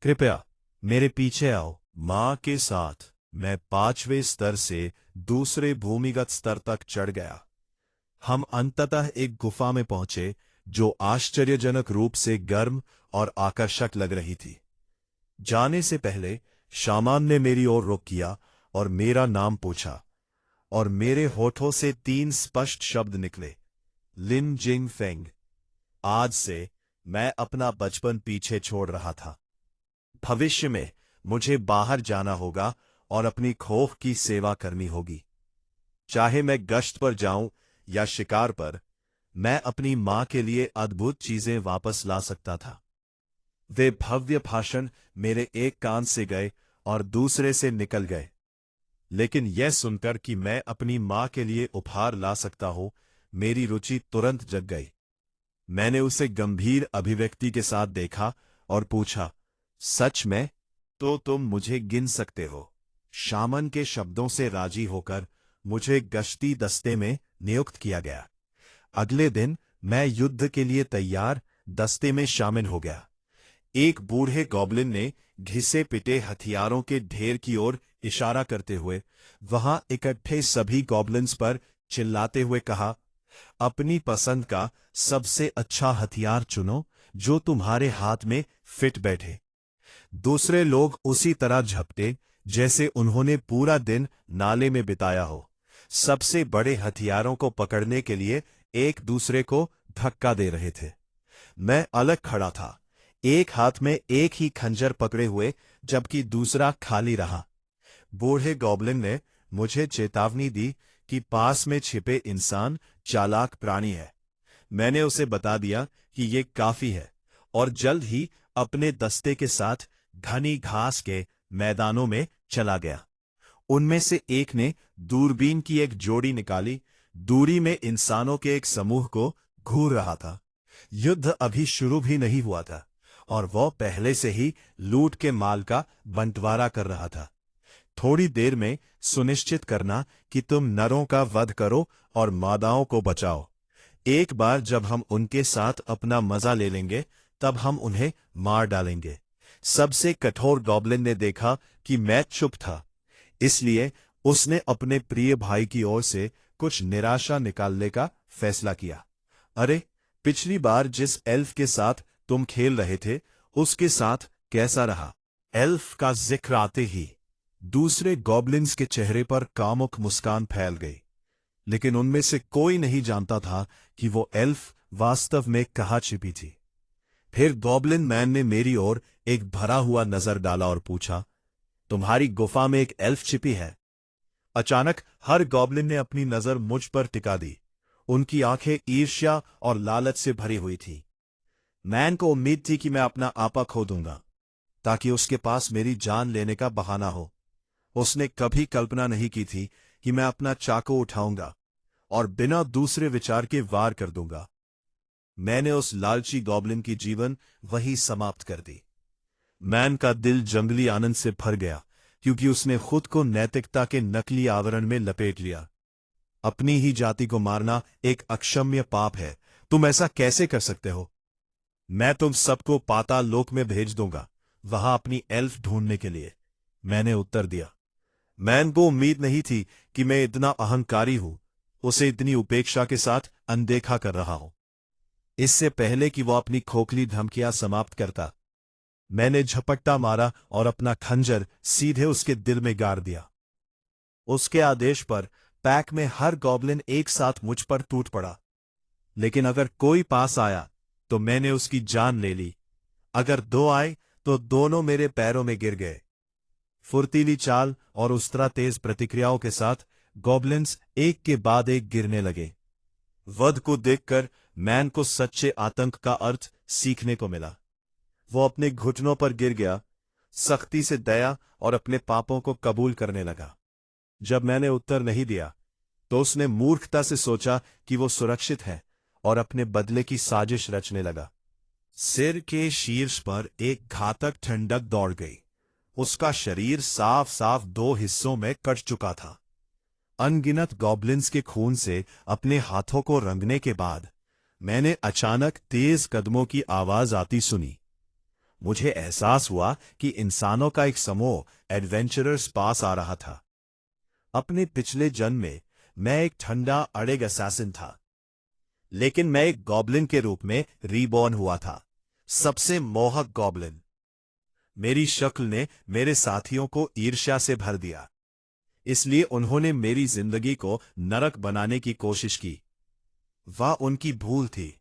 Speaker 1: कृपया मेरे पीछे आओ। मां के साथ मैं 5वें स्तर से दूसरे भूमिगत स्तर तक चढ़ गया। हम अंततः एक गुफा में पहुंचे जो आश्चर्यजनक रूप से गर्म और आकर्षक लग रही थी। जाने से पहले शामान ने मेरी ओर रुख किया और मेरा नाम पूछा, और मेरे होठों से 3 स्पष्ट शब्द निकले, लिन जिंग फेंग। आज से मैं अपना बचपन पीछे छोड़ रहा था। भविष्य में मुझे बाहर जाना होगा और अपनी खोह की सेवा करनी होगी। चाहे मैं गश्त पर जाऊं या शिकार पर, मैं अपनी मां के लिए अद्भुत चीजें वापस ला सकता था। वे भव्य भाषण मेरे एक कान से गए और दूसरे से निकल गए। लेकिन यह सुनकर कि मैं अपनी मां के लिए उपहार ला सकता हूं, मेरी रुचि तुरंत जग गई। मैंने उसे गंभीर अभिव्यक्ति के साथ देखा और पूछा, सच में? तो तुम मुझे गिन सकते हो। शामन के शब्दों से राजी होकर मुझे गश्ती दस्ते में नियुक्त किया गया। अगले दिन मैं युद्ध के लिए तैयार दस्ते में शामिल हो गया। एक बूढ़े गॉब्लिन ने घिसे पिटे हथियारों के ढेर की ओर इशारा करते हुए वहां इकट्ठे सभी गॉब्लिन्स पर चिल्लाते हुए कहा, अपनी पसंद का सबसे अच्छा हथियार चुनो जो तुम्हारे हाथ में फिट बैठे। दूसरे लोग उसी तरह झपटे जैसे उन्होंने पूरा दिन नाले में बिताया हो, सबसे बड़े हथियारों को पकड़ने के लिए एक दूसरे को धक्का दे रहे थे। मैं अलग खड़ा था, एक हाथ में एक ही खंजर पकड़े हुए, जबकि दूसरा खाली रहा। बूढ़े गॉब्लिन ने मुझे चेतावनी दी कि पास में छिपे इंसान चालाक प्राणी है। मैंने उसे बता दिया कि ये काफी है, और जल्द ही अपने दस्ते के साथ घनी घास के मैदानों में चला गया। उनमें से एक ने दूरबीन की एक जोड़ी निकाली, दूरी में इंसानों के एक समूह को घूर रहा था। युद्ध अभी शुरू भी नहीं हुआ था, और वह पहले से ही लूट के माल का बंटवारा कर रहा था। थोड़ी देर में सुनिश्चित करना कि तुम नरों का वध करो और मादाओं को बचाओ। एक बार जब हम उनके साथ अपना मजा ले लेंगे, तब हम उन्हें मार डालेंगे। सबसे कठोर गॉब्लिन ने देखा कि मैं चुप था, इसलिए उसने अपने प्रिय भाई की ओर से कुछ निराशा निकालने का फैसला किया। अरे, पिछली बार जिस एल्फ के साथ तुम खेल रहे थे उसके साथ कैसा रहा? एल्फ का जिक्र आते ही दूसरे गॉब्लिन्स के चेहरे पर कामुक मुस्कान फैल गई, लेकिन उनमें से कोई नहीं जानता था कि वो एल्फ वास्तव में कहाँ छिपी थी। फिर गॉब्लिन मैन ने मेरी ओर एक भरा हुआ नजर डाला और पूछा, तुम्हारी गुफा में एक एल्फ छिपी है? अचानक हर गॉब्लिन ने अपनी नजर मुझ पर टिका दी। उनकी आंखें ईर्ष्या और लालच से भरी हुई थी। मैन को उम्मीद थी कि मैं अपना आपा खो दूंगा ताकि उसके पास मेरी जान लेने का बहाना हो। उसने कभी कल्पना नहीं की थी कि मैं अपना चाकू उठाऊंगा और बिना दूसरे विचार के वार कर दूंगा। मैंने उस लालची गॉब्लिन की जीवन वही समाप्त कर दी। मैन का दिल जंगली आनंद से भर गया क्योंकि उसने खुद को नैतिकता के नकली आवरण में लपेट लिया। अपनी ही जाति को मारना एक अक्षम्य पाप है। तुम ऐसा कैसे कर सकते हो? मैं तुम सबको पाताल लोक में भेज दूंगा, वहां अपनी एल्फ ढूंढने के लिए, मैंने उत्तर दिया। मैन को उम्मीद नहीं थी कि मैं इतना अहंकारी हूं, उसे इतनी उपेक्षा के साथ अनदेखा कर रहा हूं। इससे पहले कि वो अपनी खोखली धमकियां समाप्त करता, मैंने झपट्टा मारा और अपना खंजर सीधे उसके दिल में गाड़ दिया। उसके आदेश पर पैक में हर गॉब्लिन एक साथ मुझ पर टूट पड़ा, लेकिन अगर कोई पास आया तो मैंने उसकी जान ले ली। अगर दो आए तो दोनों मेरे पैरों में गिर गए। फुर्तीली चाल और उस्तरा तेज प्रतिक्रियाओं के साथ गॉब्लिन्स एक के बाद एक गिरने लगे। वध को देखकर मैन को सच्चे आतंक का अर्थ सीखने को मिला। वो अपने घुटनों पर गिर गया, सख्ती से दया और अपने पापों को कबूल करने लगा। जब मैंने उत्तर नहीं दिया तो उसने मूर्खता से सोचा कि वो सुरक्षित है और अपने बदले की साजिश रचने लगा। सिर के शीर्ष पर एक घातक ठंडक दौड़ गई। उसका शरीर साफ साफ दो हिस्सों में कट चुका था। अनगिनत गॉब्लिन्स के खून से अपने हाथों को रंगने के बाद मैंने अचानक तेज कदमों की आवाज आती सुनी। मुझे एहसास हुआ कि इंसानों का एक समूह एडवेंचरर्स पास आ रहा था। अपने पिछले जन्म में मैं एक ठंडा अड़ेग असैसिन था, लेकिन मैं एक गॉब्लिन के रूप में रीबॉर्न हुआ था, सबसे मोहक गॉब्लिन। मेरी शक्ल ने मेरे साथियों को ईर्ष्या से भर दिया, इसलिए उन्होंने मेरी जिंदगी को नरक बनाने की कोशिश की। वह उनकी भूल थी।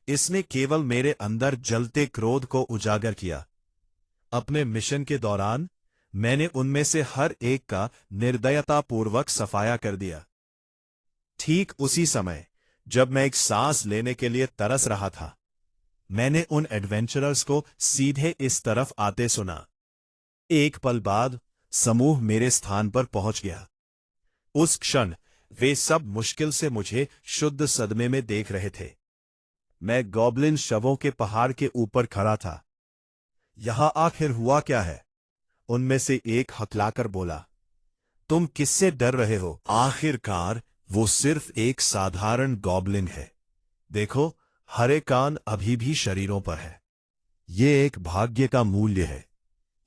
Speaker 1: इसने केवल मेरे अंदर जलते क्रोध को उजागर किया। अपने मिशन के दौरान मैंने उनमें से हर एक का निर्दयतापूर्वक सफाया कर दिया। ठीक उसी समय जब मैं एक सांस लेने के लिए तरस रहा था, मैंने उन एडवेंचरर्स को सीधे इस तरफ आते सुना। एक पल बाद समूह मेरे स्थान पर पहुंच गया। उस क्षण वे सब मुश्किल से मुझे शुद्ध सदमे में देख रहे थे। मैं गॉब्लिन शवों के पहाड़ के ऊपर खड़ा था। यहां आखिर हुआ क्या है? उनमें से एक हकलाकर बोला, तुम किससे डर रहे हो? आखिरकार वो सिर्फ एक साधारण गॉब्लिन है। देखो, हरे कान अभी भी शरीरों पर है। ये एक भाग्य का मूल्य है।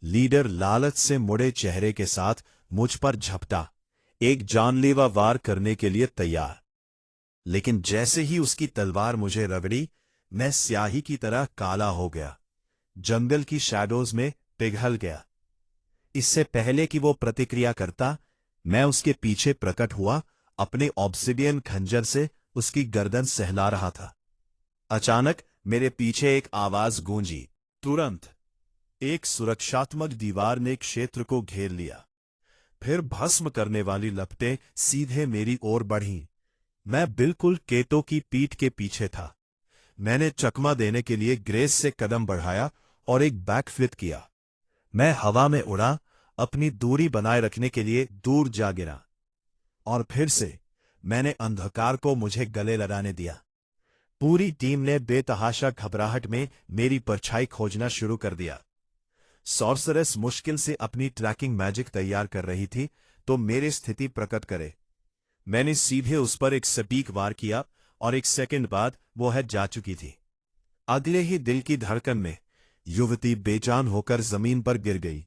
Speaker 1: लीडर लालच से मुड़े चेहरे के साथ मुझ पर झपटा, एक जानलेवा वार करने के लिए तैयार। लेकिन जैसे ही उसकी तलवार मुझे रगड़ी, मैं स्याही की तरह काला हो गया, जंगल की शैडोज में पिघल गया। इससे पहले कि वो प्रतिक्रिया करता, मैं उसके पीछे प्रकट हुआ, अपने ऑब्सिडियन खंजर से उसकी गर्दन सहला रहा था। अचानक मेरे पीछे एक आवाज गूंजी। तुरंत एक सुरक्षात्मक दीवार ने क्षेत्र को घेर लिया। फिर भस्म करने वाली लपटें सीधे मेरी ओर बढ़ीं। मैं बिल्कुल केटो की पीठ के पीछे था। मैंने चकमा देने के लिए ग्रेस से कदम बढ़ाया और एक बैकफ्लिप किया। मैं हवा में उड़ा, अपनी दूरी बनाए रखने के लिए दूर जा गिरा, और फिर से मैंने अंधकार को मुझे गले लगाने दिया। पूरी टीम ने बेतहाशा घबराहट में मेरी परछाई खोजना शुरू कर दिया। सॉर्सरेस मुश्किल से अपनी ट्रैकिंग मैजिक तैयार कर रही थी तो मेरी स्थिति प्रकट करे। मैंने सीधे उस पर एक सटीक वार किया और एक सेकंड बाद वो है जा चुकी थी। अगले ही दिल की धड़कन में युवती बेजान होकर जमीन पर गिर गई।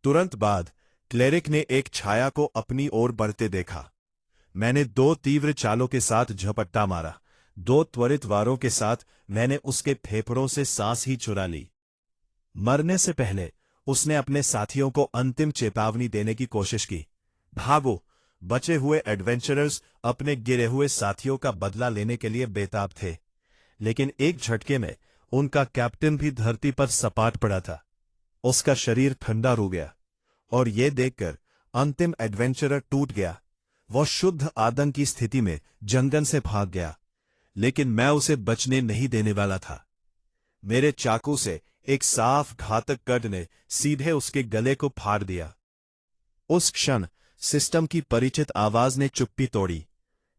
Speaker 1: तुरंत बाद क्लेरिक ने एक छाया को अपनी ओर बढ़ते देखा। मैंने 2 तीव्र चालों के साथ झपट्टा मारा। 2 त्वरित वारों के साथ मैंने उसके फेफड़ों से सांस ही चुरा ली। मरने से पहले उसने अपने साथियों को अंतिम चेतावनी देने की कोशिश की, भागो। बचे हुए एडवेंचरर्स अपने गिरे हुए साथियों का बदला लेने के लिए बेताब थे, लेकिन एक झटके में उनका कैप्टन भी धरती पर सपाट पड़ा था। उसका शरीर ठंडा हो गया और यह देखकर अंतिम एडवेंचरर टूट गया। वह शुद्ध आतंक की स्थिति में जंगल से भाग गया, लेकिन मैं उसे बचने नहीं देने वाला था। मेरे चाकू से एक साफ घातक कट ने सीधे उसके गले को फाड़ दिया। उस क्षण सिस्टम की परिचित आवाज ने चुप्पी तोड़ी।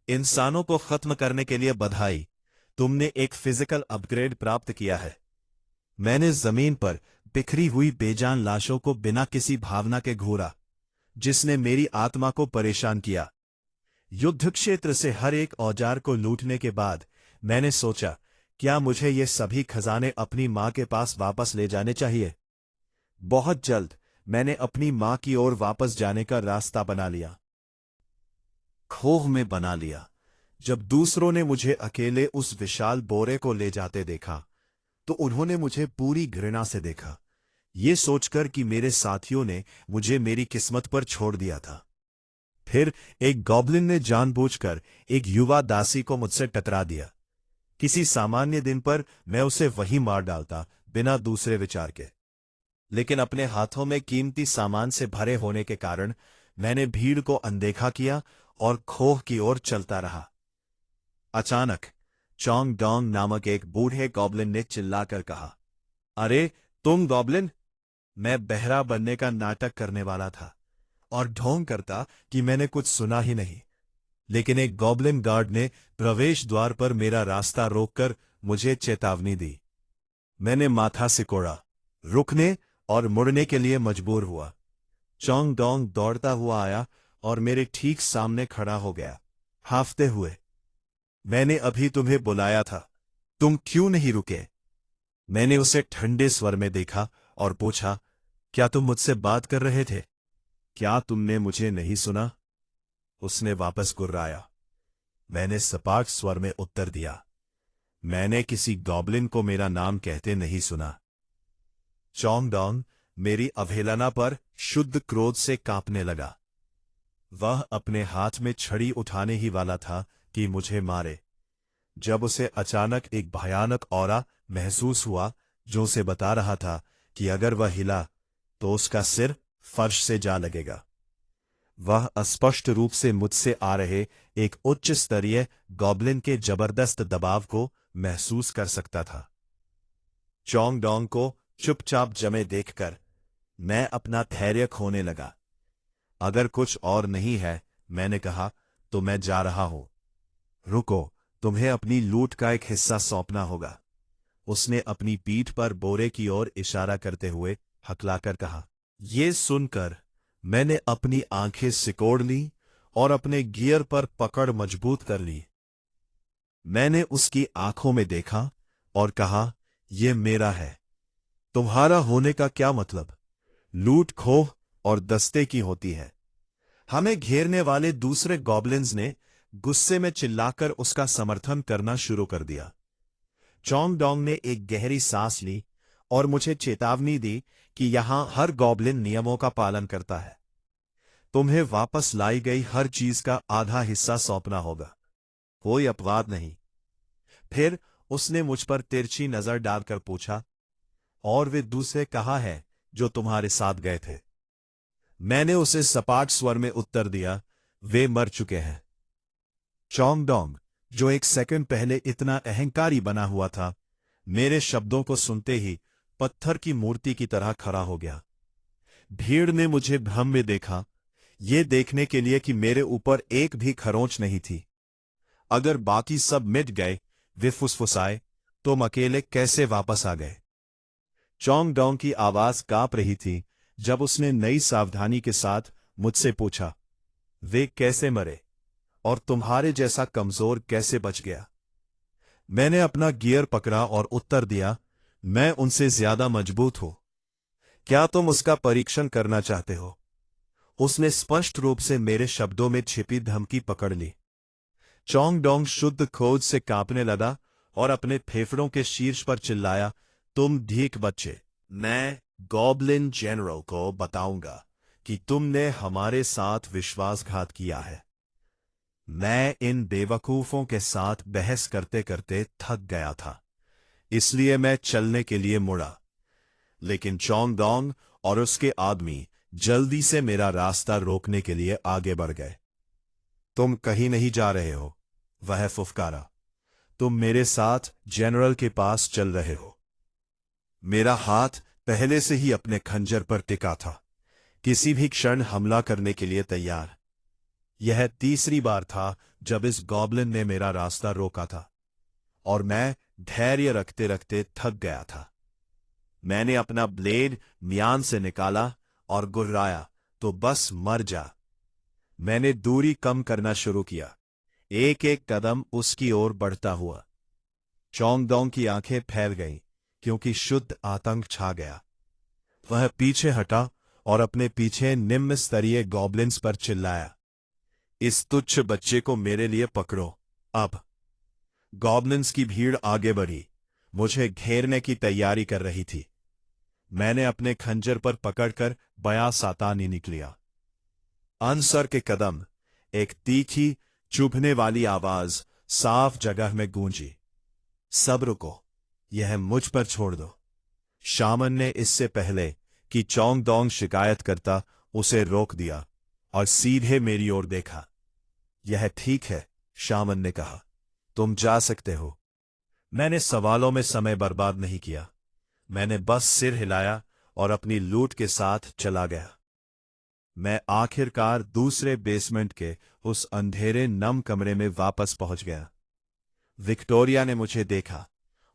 Speaker 1: इंसानों को खत्म करने के लिए बधाई, तुमने एक फिजिकल अपग्रेड प्राप्त किया है। मैंने जमीन पर बिखरी हुई बेजान लाशों को बिना किसी भावना के घूरा, जिसने मेरी आत्मा को परेशान किया। युद्ध क्षेत्र से हर एक औजार को लूटने के बाद मैंने सोचा, क्या मुझे ये सभी खजाने अपनी मां के पास वापस ले जाने चाहिए? बहुत जल्द मैंने अपनी मां की ओर वापस जाने का रास्ता बना लिया। खोह में बना लिया। जब दूसरों ने मुझे अकेले उस विशाल बोरे को ले जाते देखा, तो उन्होंने मुझे पूरी घृणा से देखा, ये सोचकर कि मेरे साथियों ने मुझे मेरी किस्मत पर छोड़ दिया था। फिर एक गॉब्लिन ने जानबूझकर एक युवा दासी को मुझसे टकरा दिया। किसी सामान्य दिन पर मैं उसे वहीं मार डालता, बिना दूसरे विचार के। लेकिन अपने हाथों में कीमती सामान से भरे होने के कारण मैंने भीड़ को अनदेखा किया और खोह की ओर चलता रहा। अचानक चोंग डोंग नामक एक बूढ़े गॉब्लिन ने चिल्लाकर कहा, अरे तुम गॉब्लिन! मैं बहरा बनने का नाटक करने वाला था और ढोंग करता कि मैंने कुछ सुना ही नहीं, लेकिन एक गॉब्लिन गार्ड ने प्रवेश द्वार पर मेरा रास्ता रोककर मुझे चेतावनी दी। मैंने माथा सिकोड़ा, रुकने और मुड़ने के लिए मजबूर हुआ। चोंग डोंग दौड़ता हुआ आया और मेरे ठीक सामने खड़ा हो गया, हांफते हुए। मैंने अभी तुम्हें बुलाया था, तुम क्यों नहीं रुके? मैंने उसे ठंडे स्वर में देखा और पूछा, क्या तुम मुझसे बात कर रहे थे? क्या तुमने मुझे नहीं सुना? उसने वापस गुर्राया। मैंने सपाट स्वर में उत्तर दिया, मैंने किसी गॉब्लिन को मेरा नाम कहते नहीं सुना। चोंग डोंग मेरी अवहेलना पर शुद्ध क्रोध से कांपने लगा। वह अपने हाथ में छड़ी उठाने ही वाला था कि मुझे मारे, जब उसे अचानक एक भयानक ऑरा महसूस हुआ जो उसे बता रहा था कि अगर वह हिला तो उसका सिर फर्श से जा लगेगा। वह अस्पष्ट रूप से मुझसे आ रहे एक उच्च स्तरीय गॉब्लिन के जबरदस्त दबाव को महसूस कर सकता था। चोंग डोंग को चुपचाप जमे देखकर मैं अपना धैर्य खोने लगा। अगर कुछ और नहीं है, मैंने कहा, तो मैं जा रहा हूं। रुको, तुम्हें अपनी लूट का एक हिस्सा सौंपना होगा। उसने अपनी पीठ पर बोरे की ओर इशारा करते हुए हकलाकर कहा। ये सुनकर मैंने अपनी आंखें सिकोड़ ली और अपने गियर पर पकड़ मजबूत कर ली। मैंने उसकी आंखों में देखा और कहा, यह मेरा है। तुम्हारा होने का क्या मतलब? लूट खोह और दस्ते की होती है। हमें घेरने वाले दूसरे गॉब्लिन्स ने गुस्से में चिल्लाकर उसका समर्थन करना शुरू कर दिया। चोंग डोंग ने एक गहरी सांस ली और मुझे चेतावनी दी कि यहां हर गॉब्लिन नियमों का पालन करता है। तुम्हें वापस लाई गई हर चीज का आधा हिस्सा सौंपना होगा, कोई अपवाद नहीं। फिर उसने मुझ पर तिरछी नजर डालकर पूछा, और वे दूसरे कहाँ हैं जो तुम्हारे साथ गए थे? मैंने उसे सपाट स्वर में उत्तर दिया, वे मर चुके हैं। चोंग डोंग, जो एक सेकंड पहले इतना अहंकारी बना हुआ था, मेरे शब्दों को सुनते ही पत्थर की मूर्ति की तरह खड़ा हो गया। भीड़ ने मुझे भ्रम में देखा, ये देखने के लिए कि मेरे ऊपर एक भी खरोंच नहीं थी। अगर बाकी सब मिट गए, वे फुसफुसाए, तुम अकेले कैसे वापस आ गए? चोंग डोंग की आवाज कांप रही थी जब उसने नई सावधानी के साथ मुझसे पूछा, वे कैसे मरे और तुम्हारे जैसा कमजोर कैसे बच गया? मैंने अपना गियर पकड़ा और उत्तर दिया, मैं उनसे ज्यादा मजबूत हूं। क्या तुम उसका परीक्षण करना चाहते हो? उसने स्पष्ट रूप से मेरे शब्दों में छिपी धमकी पकड़ ली। चोंगडोंग शुद्ध क्रोध से कांपने लगा और अपने फेफड़ों के शीर्ष पर चिल्लाया, तुम ढीठ बच्चे! मैं गॉब्लिन जनरल को बताऊंगा कि तुमने हमारे साथ विश्वासघात किया है। मैं इन बेवकूफों के साथ बहस करते करते थक गया था, इसलिए मैं चलने के लिए मुड़ा। लेकिन चोंगडोंग और उसके आदमी जल्दी से मेरा रास्ता रोकने के लिए आगे बढ़ गए। तुम कहीं नहीं जा रहे हो, वह फुफकारा। तुम मेरे साथ जनरल के पास चल रहे हो। मेरा हाथ पहले से ही अपने खंजर पर टिका था, किसी भी क्षण हमला करने के लिए तैयार। यह तीसरी बार था जब इस गॉब्लिन ने मेरा रास्ता रोका था, और मैं धैर्य रखते रखते थक गया था। मैंने अपना ब्लेड म्यान से निकाला और गुर्राया, तो बस मर जा। मैंने दूरी कम करना शुरू किया, एक एक कदम उसकी ओर बढ़ता हुआ। चोंगडोंग की आंखें फैल गईं, क्योंकि शुद्ध आतंक छा गया। वह पीछे हटा और अपने पीछे निम्न स्तरीय गॉब्लिन्स पर चिल्लाया, इस तुच्छ बच्चे को मेरे लिए पकड़ो अब। गॉब्लिन्स की भीड़ आगे बढ़ी, मुझे घेरने की तैयारी कर रही थी। मैंने अपने खंजर पर पकड़कर बया सातानी निकलिया। अनसर के कदम, एक तीखी चुभने वाली आवाज साफ जगह में गूंजी, सब रुको, यह मुझ पर छोड़ दो। शामन ने इससे पहले कि चोंगडोंग शिकायत करता उसे रोक दिया और सीधे मेरी ओर देखा। यह ठीक है, शामन ने कहा, तुम जा सकते हो। मैंने सवालों में समय बर्बाद नहीं किया। मैंने बस सिर हिलाया और अपनी लूट के साथ चला गया। मैं आखिरकार दूसरे बेसमेंट के उस अंधेरे नम कमरे में वापस पहुंच गया। विक्टोरिया ने मुझे देखा।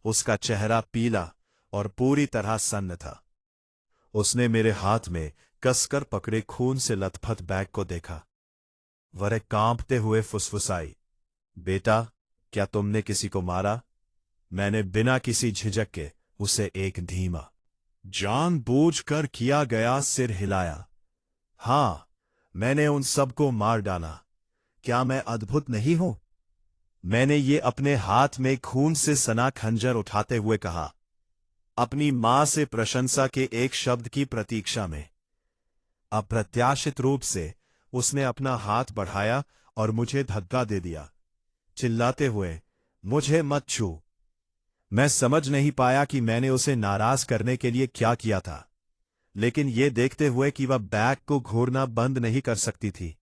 Speaker 1: उसका चेहरा पीला और पूरी तरह सन्न था। उसने मेरे हाथ में कसकर पकड़े खून से लथपथ बैग को देखा। वह कांपते हुए फुसफुसाई, बेटा, क्या तुमने किसी को मारा? मैंने बिना किसी झिझक के उसे एक धीमा, जानबूझकर किया गया सिर हिलाया। हां, मैंने उन सबको मार डाला। क्या मैं अद्भुत नहीं हूं? मैंने ये अपने हाथ में खून से सना खंजर उठाते हुए कहा, अपनी मां से प्रशंसा के एक शब्द की प्रतीक्षा में। अप्रत्याशित रूप से उसने अपना हाथ बढ़ाया और मुझे धक्का दे दिया, चिल्लाते हुए, मुझे मत छू। मैं समझ नहीं पाया कि मैंने उसे नाराज करने के लिए क्या किया था, लेकिन यह देखते हुए कि वह बैग को घूरना बंद नहीं कर सकती थी,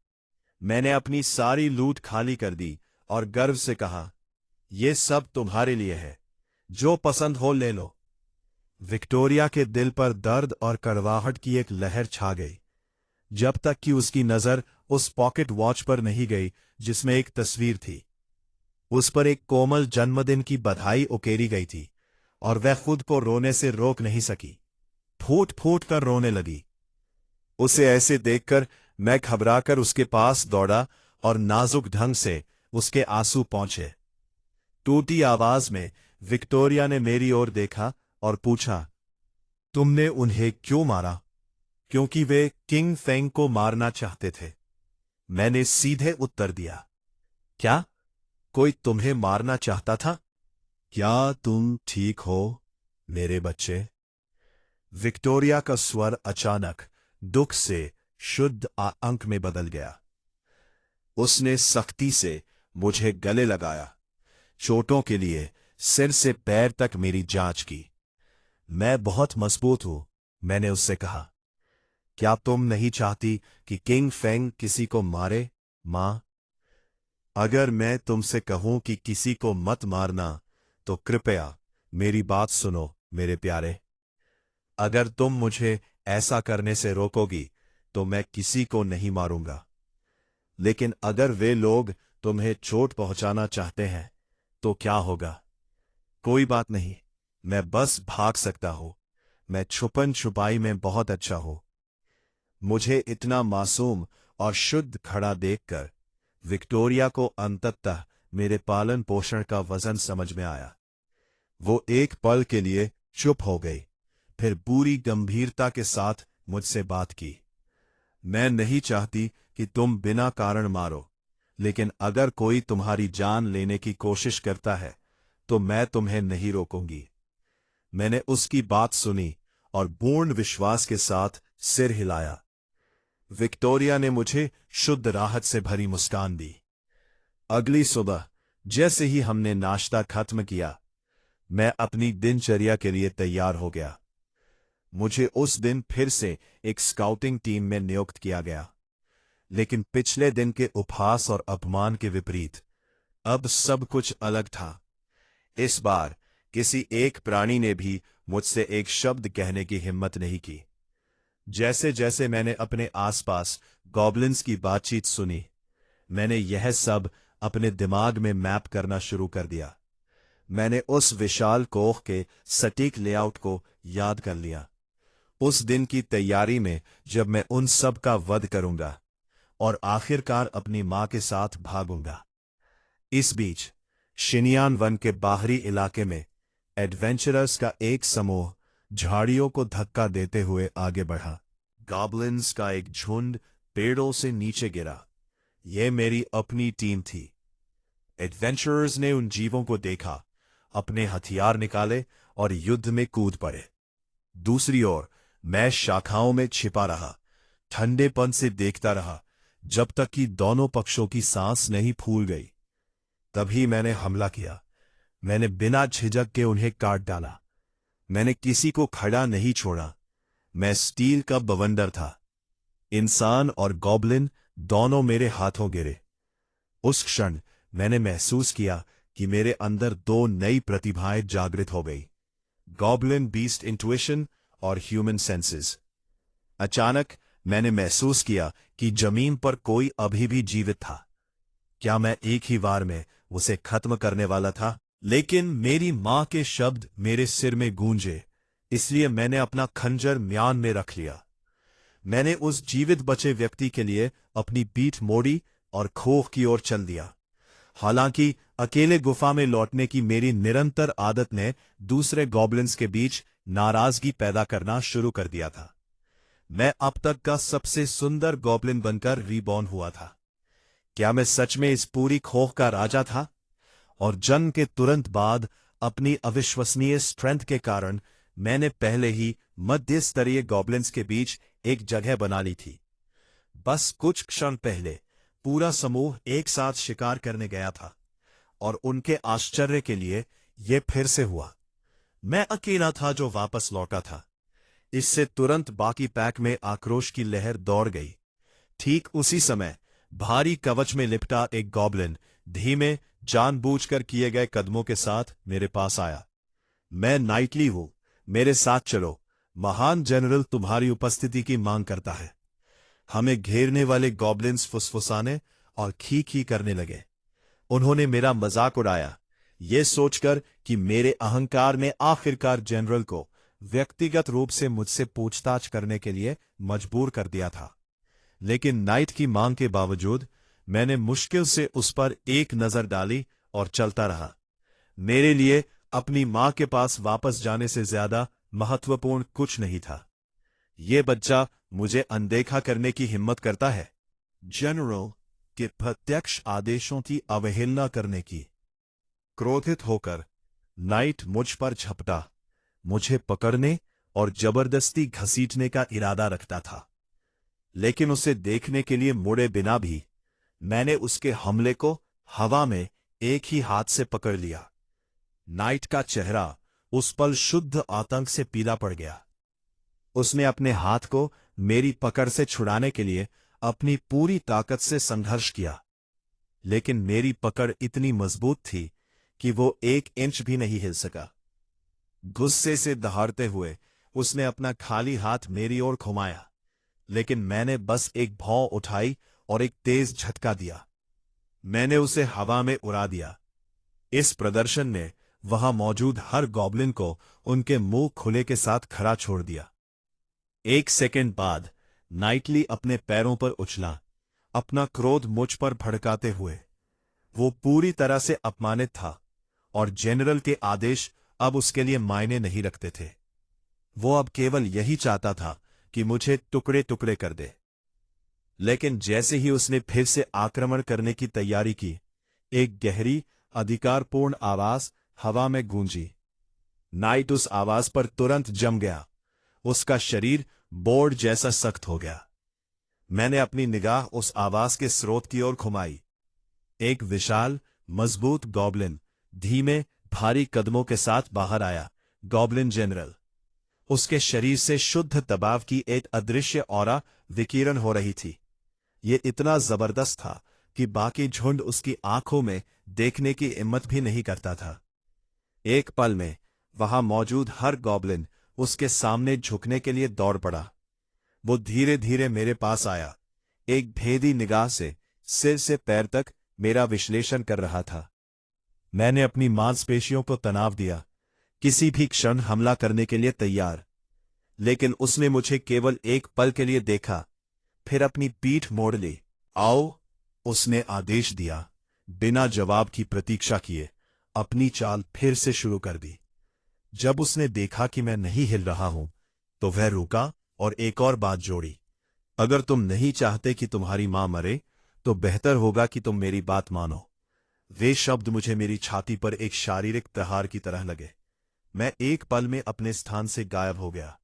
Speaker 1: मैंने अपनी सारी लूट खाली कर दी और गर्व से कहा, यह सब तुम्हारे लिए है, जो पसंद हो ले लो। विक्टोरिया के दिल पर दर्द और कड़वाहट की एक लहर छा गई, जब तक कि उसकी नजर उस पॉकेट वॉच पर नहीं गई जिसमें एक तस्वीर थी। उस पर एक कोमल जन्मदिन की बधाई उकेरी गई थी, और वह खुद को रोने से रोक नहीं सकी। फूट फूट कर रोने लगी। उसे ऐसे देखकर मैं घबराकर उसके पास दौड़ा और नाजुक ढंग से उसके आंसू पहुंचे। टूटी आवाज में विक्टोरिया ने मेरी ओर देखा और पूछा, तुमने उन्हें क्यों मारा? क्योंकि वे किंग फेंग को मारना चाहते थे। मैंने सीधे उत्तर दिया। क्या कोई तुम्हें मारना चाहता था? क्या तुम ठीक हो मेरे बच्चे? विक्टोरिया का स्वर अचानक दुख से शुद्ध आतंक में बदल गया। उसने सख्ती से मुझे गले लगाया, चोटों के लिए सिर से पैर तक मेरी जांच की। मैं बहुत मजबूत हूं, मैंने उससे कहा। क्या तुम नहीं चाहती कि किंग फेंग किसी को मारे, मां? अगर मैं तुमसे कहूं कि किसी को मत मारना, तो कृपया मेरी बात सुनो मेरे प्यारे। अगर तुम मुझे ऐसा करने से रोकोगी तो मैं किसी को नहीं मारूंगा। लेकिन अगर वे लोग तुम्हें चोट पहुंचाना चाहते हैं तो क्या होगा? कोई बात नहीं, मैं बस भाग सकता हूं। मैं छुपन छुपाई में बहुत अच्छा हूं। मुझे इतना मासूम और शुद्ध खड़ा देखकर विक्टोरिया को अंततः मेरे पालन पोषण का वजन समझ में आया। वो एक पल के लिए चुप हो गई, फिर पूरी गंभीरता के साथ मुझसे बात की। मैं नहीं चाहती कि तुम बिना कारण मारो, लेकिन अगर कोई तुम्हारी जान लेने की कोशिश करता है तो मैं तुम्हें नहीं रोकूंगी। मैंने उसकी बात सुनी और पूर्ण विश्वास के साथ सिर हिलाया। विक्टोरिया ने मुझे शुद्ध राहत से भरी मुस्कान दी। अगली सुबह जैसे ही हमने नाश्ता खत्म किया, मैं अपनी दिनचर्या के लिए तैयार हो गया। मुझे उस दिन फिर से एक स्काउटिंग टीम में नियुक्त किया गया, लेकिन पिछले दिन के उपहास और अपमान के विपरीत अब सब कुछ अलग था। इस बार किसी एक प्राणी ने भी मुझसे एक शब्द कहने की हिम्मत नहीं की। जैसे जैसे मैंने अपने आसपास गॉब्लिन्स की बातचीत सुनी, मैंने यह सब अपने दिमाग में मैप करना शुरू कर दिया। मैंने उस विशाल कोह के सटीक लेआउट को याद कर लिया। उस दिन की तैयारी में जब मैं उन सब का वध करूंगा और आखिरकार अपनी मां के साथ भागूंगा। इस बीच शिनियान वन के बाहरी इलाके में एडवेंचरर्स का एक समूह झाड़ियों को धक्का देते हुए आगे बढ़ा। गॉब्लिन्स का एक झुंड पेड़ों से नीचे गिरा। यह मेरी अपनी टीम थी। एडवेंचरर्स ने उन जीवों को देखा, अपने हथियार निकाले और युद्ध में कूद पड़े। दूसरी ओर मैं शाखाओं में छिपा रहा, ठंडेपन से देखता रहा जब तक कि दोनों पक्षों की सांस नहीं फूल गई। तभी मैंने हमला किया। मैंने बिना झिझक के उन्हें काट डाला। मैंने किसी को खड़ा नहीं छोड़ा। मैं स्टील का बवंडर था। इंसान और गॉब्लिन दोनों मेरे हाथों गिरे। उस क्षण मैंने महसूस किया कि मेरे अंदर दो नई प्रतिभाएं जागृत हो गई, गॉब्लिन बीस्ट इंट्यूशन और ह्यूमन सेंसेस। अचानक मैंने महसूस किया कि जमीन पर कोई अभी भी जीवित था। क्या मैं एक ही वार में उसे खत्म करने वाला था? लेकिन मेरी मां के शब्द मेरे सिर में गूंजे, इसलिए मैंने अपना खंजर म्यान में रख लिया। मैंने उस जीवित बचे व्यक्ति के लिए अपनी पीठ मोड़ी और खोह की ओर चल दिया। हालांकि अकेले गुफा में लौटने की मेरी निरंतर आदत ने दूसरे गॉब्लिन्स के बीच नाराजगी पैदा करना शुरू कर दिया था। मैं अब तक का सबसे सुंदर गॉब्लिन बनकर रीबॉर्न हुआ था। क्या मैं सच में इस पूरी खोह का राजा था? और जन्म के तुरंत बाद अपनी अविश्वसनीय स्ट्रेंथ के कारण मैंने पहले ही मध्य स्तरीय गॉब्लिन्स के बीच एक जगह बना ली थी। बस कुछ क्षण पहले पूरा समूह एक साथ शिकार करने गया था और उनके आश्चर्य के लिए यह फिर से हुआ। मैं अकेला था जो वापस लौटा था। इससे तुरंत बाकी पैक में आक्रोश की लहर दौड़ गई। ठीक उसी समय भारी कवच में लिपटा एक गॉब्लिन धीमे जानबूझकर किए गए कदमों के साथ मेरे पास आया। मैं नाइटली हूं, मेरे साथ चलो। महान जनरल तुम्हारी उपस्थिति की मांग करता है। हमें घेरने वाले गॉब्लिन्स फुसफुसाने और खी खी करने लगे। उन्होंने मेरा मजाक उड़ाया, ये सोचकर कि मेरे अहंकार ने आखिरकार जनरल को व्यक्तिगत रूप से मुझसे पूछताछ करने के लिए मजबूर कर दिया था। लेकिन नाइट की मांग के बावजूद मैंने मुश्किल से उस पर एक नजर डाली और चलता रहा। मेरे लिए अपनी मां के पास वापस जाने से ज्यादा महत्वपूर्ण कुछ नहीं था। ये बच्चा मुझे अनदेखा करने की हिम्मत करता है, जनरल के प्रत्यक्ष आदेशों की अवहेलना करने की। क्रोधित होकर नाइट मुझ पर झपटा, मुझे पकड़ने और जबरदस्ती घसीटने का इरादा रखता था। लेकिन उसे देखने के लिए मुड़े बिना भी मैंने उसके हमले को हवा में एक ही हाथ से पकड़ लिया। नाइट का चेहरा उस पल शुद्ध आतंक से पीला पड़ गया। उसने अपने हाथ को मेरी पकड़ से छुड़ाने के लिए अपनी पूरी ताकत से संघर्ष किया, लेकिन मेरी पकड़ इतनी मजबूत थी कि वो 1 इंच भी नहीं हिल सका। गुस्से से दहाड़ते हुए उसने अपना खाली हाथ मेरी ओर घुमाया, लेकिन मैंने बस एक भौं उठाई और एक तेज झटका दिया। मैंने उसे हवा में उड़ा दिया। इस प्रदर्शन ने वहां मौजूद हर गॉब्लिन को उनके मुंह खुले के साथ खड़ा छोड़ दिया। 1 सेकंड बाद नाइटली अपने पैरों पर उछला, अपना क्रोध मुझ पर भड़काते हुए। वो पूरी तरह से अपमानित था और जनरल के आदेश अब उसके लिए मायने नहीं रखते थे। वो अब केवल यही चाहता था कि मुझे टुकड़े टुकड़े कर दे। लेकिन जैसे ही उसने फिर से आक्रमण करने की तैयारी की, एक गहरी, अधिकारपूर्ण आवाज हवा में गूंजी। नाइट उस आवाज पर तुरंत जम गया। उसका शरीर बोर्ड जैसा सख्त हो गया। मैंने अपनी निगाह उस आवाज के स्रोत की ओर घुमाई। एक विशाल, मजबूत गॉब्लिन धीमे, भारी कदमों के साथ बाहर आया। Goblin general. उसके शरीर से शुद्ध दबाव की एक अदृश्य ऑरा विकिरण हो रही थी। ये इतना जबरदस्त था कि बाकी झुंड उसकी आंखों में देखने की हिम्मत भी नहीं करता था। एक पल में वहां मौजूद हर गॉब्लिन उसके सामने झुकने के लिए दौड़ पड़ा। वो धीरे धीरे मेरे पास आया, एक भेदी निगाह से सिर से पैर तक मेरा विश्लेषण कर रहा था। मैंने अपनी मांसपेशियों को तनाव दिया, किसी भी क्षण हमला करने के लिए तैयार। लेकिन उसने मुझे केवल एक पल के लिए देखा, फिर अपनी पीठ मोड़ ली। आओ, उसने आदेश दिया। बिना जवाब की प्रतीक्षा किए अपनी चाल फिर से शुरू कर दी। जब उसने देखा कि मैं नहीं हिल रहा हूं, तो वह रुका और एक और बात जोड़ी। अगर तुम नहीं चाहते कि तुम्हारी मां मरे, तो बेहतर होगा कि तुम मेरी बात मानो। वे शब्द मुझे मेरी छाती पर एक शारीरिक प्रहार की तरह लगे। मैं एक पल में अपने स्थान से गायब हो गया।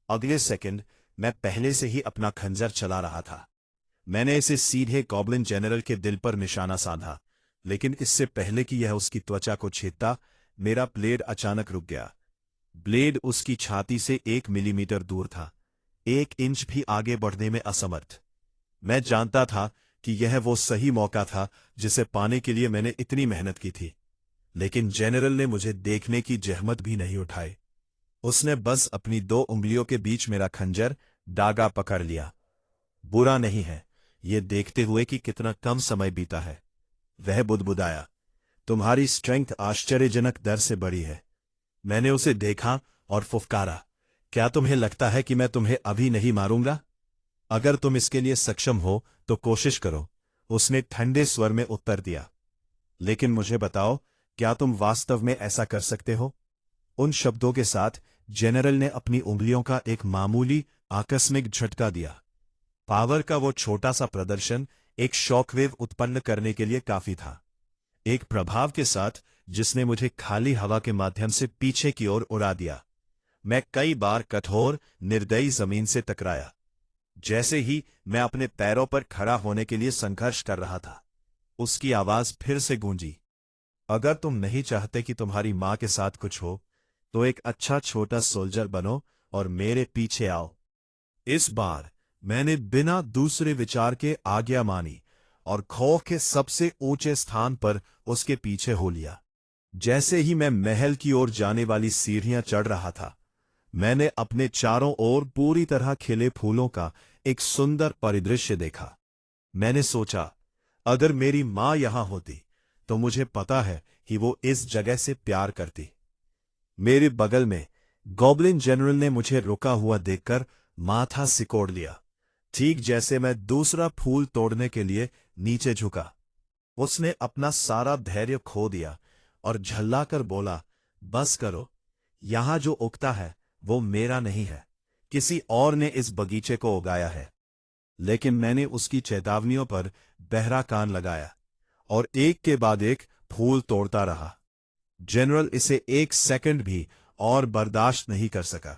Speaker 1: अगले सेकंड मैं पहले से ही अपना खंजर चला रहा था। मैंने इसे सीधे गॉब्लिन जनरल के दिल पर निशाना साधा, लेकिन इससे पहले कि यह उसकी त्वचा को छेदता, मेरा ब्लेड अचानक रुक गया। ब्लेड उसकी छाती से 1 मिलीमीटर दूर था, 1 इंच भी आगे बढ़ने में असमर्थ। मैं जानता था कि यह वो सही मौका था जिसे पाने के लिए मैंने इतनी मेहनत की थी। लेकिन जनरल ने मुझे देखने की जहमत भी नहीं उठाई। उसने बस अपनी 2 उंगलियों के बीच मेरा खंजर डागा पकड़ लिया। बुरा नहीं है, ये देखते हुए कि कितना कम समय बीता है। वह बुदबुदाया, तुम्हारी स्ट्रेंथ आश्चर्यजनक दर से बड़ी है। मैंने उसे देखा और फुफकारा, क्या तुम्हें लगता है कि मैं तुम्हें अभी नहीं मारूंगा? अगर तुम इसके लिए सक्षम हो तो कोशिश करो, उसने ठंडे स्वर में उत्तर दिया। लेकिन मुझे बताओ, क्या तुम वास्तव में ऐसा कर सकते हो? उन शब्दों के साथ जनरल ने अपनी उंगलियों का एक मामूली, आकस्मिक झटका दिया। पावर का वो छोटा सा प्रदर्शन एक शॉकवेव उत्पन्न करने के लिए काफी था। एक प्रभाव के साथ जिसने मुझे खाली हवा के माध्यम से पीछे की ओर उड़ा दिया। मैं कई बार कठोर, निर्दयी जमीन से टकराया। जैसे ही मैं अपने पैरों पर खड़ा होने के लिए संघर्ष कर रहा था, उसकी आवाज फिर से गूंजी। अगर तुम नहीं चाहते कि तुम्हारी मां के साथ कुछ हो, तो एक अच्छा छोटा सोल्जर बनो और मेरे पीछे आओ। इस बार मैंने बिना दूसरे विचार के आज्ञा मानी और खौफ के सबसे ऊंचे स्थान पर उसके पीछे हो लिया। जैसे ही मैं महल की ओर जाने वाली सीढ़ियां चढ़ रहा था, मैंने अपने चारों ओर पूरी तरह खिले फूलों का एक सुंदर परिदृश्य देखा। मैंने सोचा, अगर मेरी मां यहां होती तो मुझे पता है कि वो इस जगह से प्यार करती। मेरे बगल में गॉब्लिन जनरल ने मुझे रुका हुआ देखकर माथा सिकोड़ लिया, ठीक जैसे मैं दूसरा फूल तोड़ने के लिए नीचे झुका। उसने अपना सारा धैर्य खो दिया और झल्लाकर बोला, बस करो, यहां जो उगता है वो मेरा नहीं है, किसी और ने इस बगीचे को उगाया है। लेकिन मैंने उसकी चेतावनियों पर बहरा कान लगाया और एक के बाद एक फूल तोड़ता रहा। जनरल इसे 1 सेकंड भी और बर्दाश्त नहीं कर सका।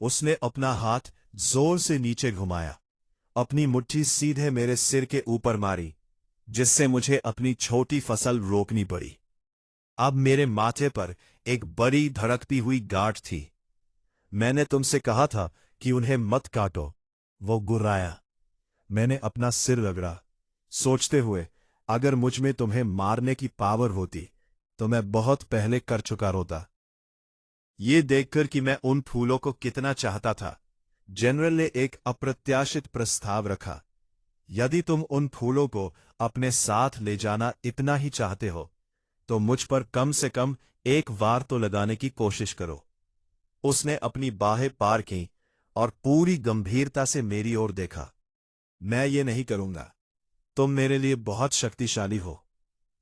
Speaker 1: उसने अपना हाथ जोर से नीचे घुमाया, अपनी मुट्ठी सीधे मेरे सिर के ऊपर मारी, जिससे मुझे अपनी छोटी फसल रोकनी पड़ी। अब मेरे माथे पर एक बड़ी धड़कती हुई गांठ थी। मैंने तुमसे कहा था कि उन्हें मत काटो, वो गुर्राया। मैंने अपना सिर रगड़ा, सोचते हुए, अगर मुझ में तुम्हें मारने की पावर होती तो मैं बहुत पहले कर चुका होता। ये देखकर कि मैं उन फूलों को कितना चाहता था, जनरल ने एक अप्रत्याशित प्रस्ताव रखा। यदि तुम उन फूलों को अपने साथ ले जाना इतना ही चाहते हो, तो मुझ पर कम से कम एक वार तो लगाने की कोशिश करो। उसने अपनी बाहें पार की और पूरी गंभीरता से मेरी ओर देखा। मैं ये नहीं करूंगा, तुम मेरे लिए बहुत शक्तिशाली हो।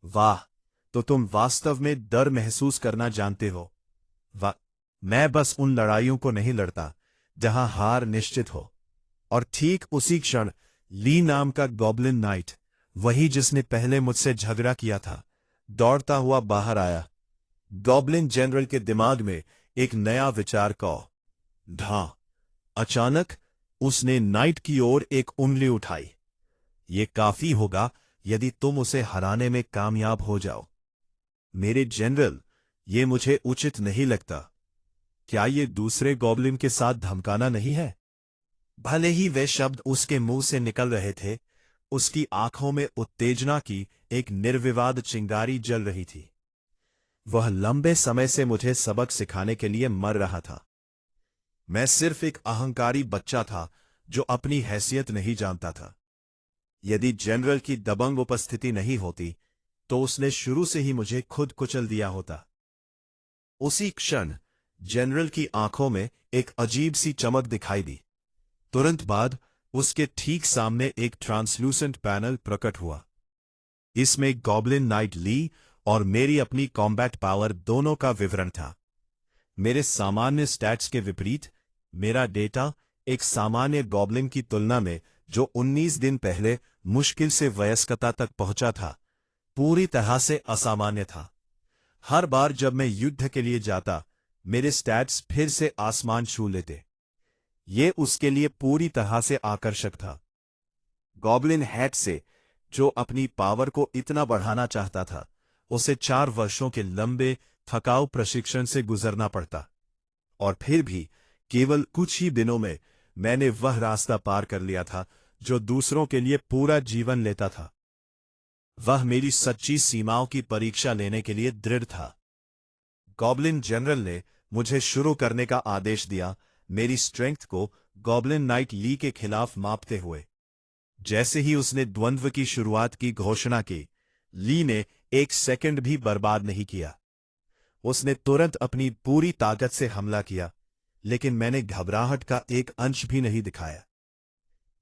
Speaker 1: वाह, तो तुम वास्तव में डर महसूस करना जानते हो। वाह, मैं बस उन लड़ाइयों को नहीं लड़ता जहां हार निश्चित हो। और ठीक उसी क्षण ली नाम का गॉब्लिन नाइट, वही जिसने पहले मुझसे झगड़ा किया था, दौड़ता हुआ बाहर आया। गॉब्लिन जनरल के दिमाग में एक नया विचार का ढा। अचानक उसने नाइट की ओर एक उंगली उठाई। ये काफी होगा यदि तुम उसे हराने में कामयाब हो जाओ। मेरे जनरल, ये मुझे उचित नहीं लगता। क्या ये दूसरे गॉब्लिन के साथ धमकाना नहीं है? भले ही वे शब्द उसके मुंह से निकल रहे थे, उसकी आंखों में उत्तेजना की एक निर्विवाद चिंगारी जल रही थी। वह लंबे समय से मुझे सबक सिखाने के लिए मर रहा था। मैं सिर्फ एक अहंकारी बच्चा था जो अपनी हैसियत नहीं जानता था। यदि जनरल की दबंग उपस्थिति नहीं होती तो उसने शुरू से ही मुझे खुद कुचल दिया होता। उसी क्षण जनरल की आंखों में एक अजीब सी चमक दिखाई दी। तुरंत बाद उसके ठीक सामने एक ट्रांसल्यूसेंट पैनल प्रकट हुआ। इसमें गॉब्लिन नाइट ली और मेरी अपनी कॉम्बैट पावर दोनों का विवरण था। मेरे सामान्य स्टैट्स के विपरीत मेरा डेटा एक सामान्य गॉब्लिन की तुलना में, जो 19 दिन पहले मुश्किल से वयस्कता तक पहुंचा था, पूरी तरह से असामान्य था। हर बार जब मैं युद्ध के लिए जाता, मेरे स्टैट्स फिर से आसमान छू लेते। ये उसके लिए पूरी तरह से आकर्षक था। गॉब्लिन हैट से, जो अपनी पावर को इतना बढ़ाना चाहता था, उसे 4 वर्षों के लंबे थकाऊ प्रशिक्षण से गुजरना पड़ता। और फिर भी केवल कुछ ही दिनों में मैंने वह रास्ता पार कर लिया था जो दूसरों के लिए पूरा जीवन लेता था। वह मेरी सच्ची सीमाओं की परीक्षा लेने के लिए दृढ़ था। गॉब्लिन जनरल ने मुझे शुरू करने का आदेश दिया, मेरी स्ट्रेंथ को गॉब्लिन नाइट ली के खिलाफ मापते हुए। जैसे ही उसने द्वंद्व की शुरुआत की घोषणा की, ली ने 1 सेकंड भी बर्बाद नहीं किया। उसने तुरंत अपनी पूरी ताकत से हमला किया, लेकिन मैंने घबराहट का एक अंश भी नहीं दिखाया।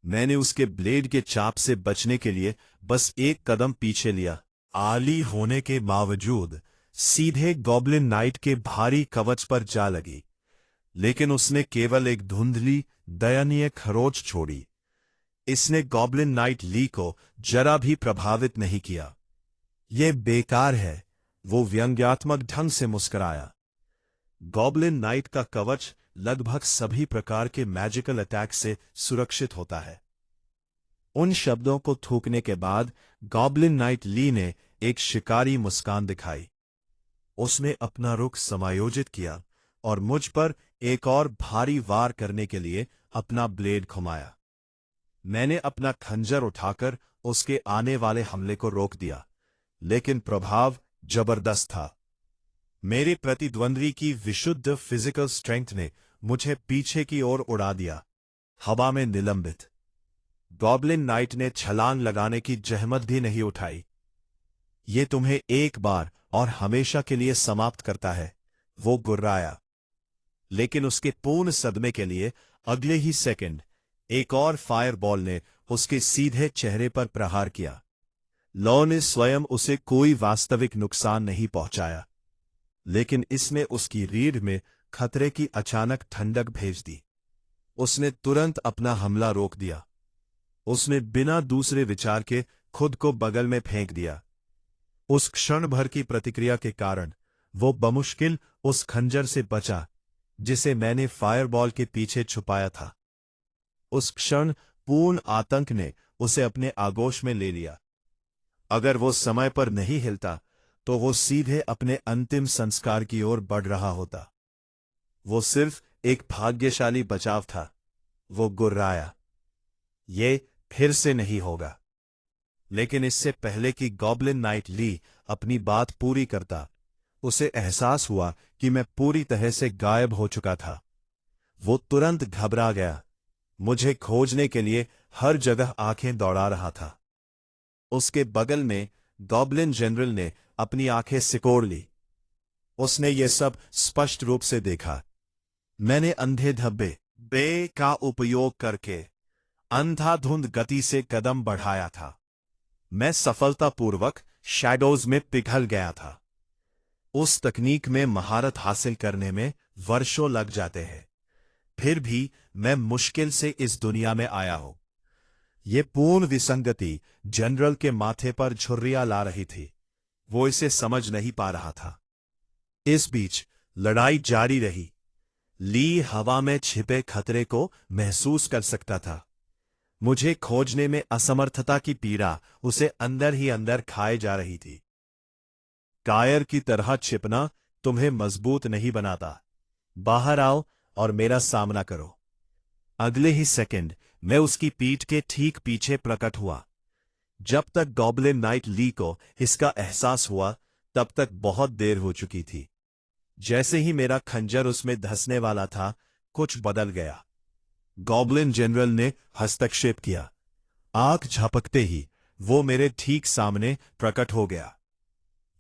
Speaker 1: मैंने उसके ब्लेड के चाप से बचने के लिए बस 1 कदम पीछे लिया। आली होने के बावजूद सीधे गॉब्लिन नाइट के भारी कवच पर जा लगी, लेकिन उसने केवल एक धुंधली, दयनीय खरोंच छोड़ी। इसने गॉब्लिन नाइट ली को जरा भी प्रभावित नहीं किया। यह बेकार है, वो व्यंग्यात्मक ढंग से मुस्कुराया। गॉब्लिन नाइट का कवच लगभग सभी प्रकार के मैजिकल अटैक से सुरक्षित होता है। उन शब्दों को थूकने के बाद गॉब्लिन नाइट ली ने एक शिकारी मुस्कान दिखाई। उसने अपना रुख समायोजित किया और मुझ पर एक और भारी वार करने के लिए अपना ब्लेड घुमाया। मैंने अपना खंजर उठाकर उसके आने वाले हमले को रोक दिया, लेकिन प्रभाव जबरदस्त था। मेरे प्रतिद्वंद्वी की विशुद्ध फिजिकल स्ट्रेंथ ने मुझे पीछे की ओर उड़ा दिया, हवा में निलंबित। गॉब्लिन नाइट ने छलांग लगाने की जहमत भी नहीं उठाई। ये तुम्हें एक बार और हमेशा के लिए समाप्त करता है, वो गुर्राया। लेकिन उसके पूर्ण सदमे के लिए अगले ही सेकंड एक और फायरबॉल ने उसके सीधे चेहरे पर प्रहार किया। लॉ ने स्वयं उसे कोई वास्तविक नुकसान नहीं पहुंचाया, लेकिन इसने उसकी रीढ़ में खतरे की अचानक ठंडक भेज दी। उसने तुरंत अपना हमला रोक दिया। उसने बिना दूसरे विचार के खुद को बगल में फेंक दिया। उस क्षण भर की प्रतिक्रिया के कारण वो बमुश्किल उस खंजर से बचा जिसे मैंने फायरबॉल के पीछे छुपाया था। उस क्षण पूर्ण आतंक ने उसे अपने आगोश में ले लिया। अगर वो समय पर नहीं हिलता तो वो सीधे अपने अंतिम संस्कार की ओर बढ़ रहा होता। वो सिर्फ एक भाग्यशाली बचाव था। वो गुर्राया, ये फिर से नहीं होगा। लेकिन इससे पहले कि गॉब्लिन नाइट ली अपनी बात पूरी करता, उसे एहसास हुआ कि मैं पूरी तरह से गायब हो चुका था। वो तुरंत घबरा गया, मुझे खोजने के लिए हर जगह आंखें दौड़ा रहा था। उसके बगल में गॉब्लिन जनरल ने अपनी आंखें सिकोड़ ली। उसने ये सब स्पष्ट रूप से देखा। मैंने अंधे धब्बे बे का उपयोग करके अंधाधुंध गति से कदम बढ़ाया था। मैं सफलतापूर्वक शैडोज में पिघल गया था। उस तकनीक में महारत हासिल करने में वर्षों लग जाते हैं। फिर भी मैं मुश्किल से इस दुनिया में आया हूं। ये पूर्ण विसंगति जनरल के माथे पर झुर्रियां ला रही थी। वो इसे समझ नहीं पा रहा था। इस बीच लड़ाई जारी रही। ली हवा में छिपे खतरे को महसूस कर सकता था। मुझे खोजने में असमर्थता की पीड़ा उसे अंदर ही अंदर खाए जा रही थी। कायर की तरह छिपना तुम्हें मजबूत नहीं बनाता। बाहर आओ और मेरा सामना करो। अगले ही सेकंड मैं उसकी पीठ के ठीक पीछे प्रकट हुआ। जब तक गॉब्लिन नाइट ली को इसका एहसास हुआ, तब तक बहुत देर हो चुकी थी। जैसे ही मेरा खंजर उसमें धंसने वाला था, कुछ बदल गया। गॉब्लिन जनरल ने हस्तक्षेप किया। आंख झपकते ही वो मेरे ठीक सामने प्रकट हो गया।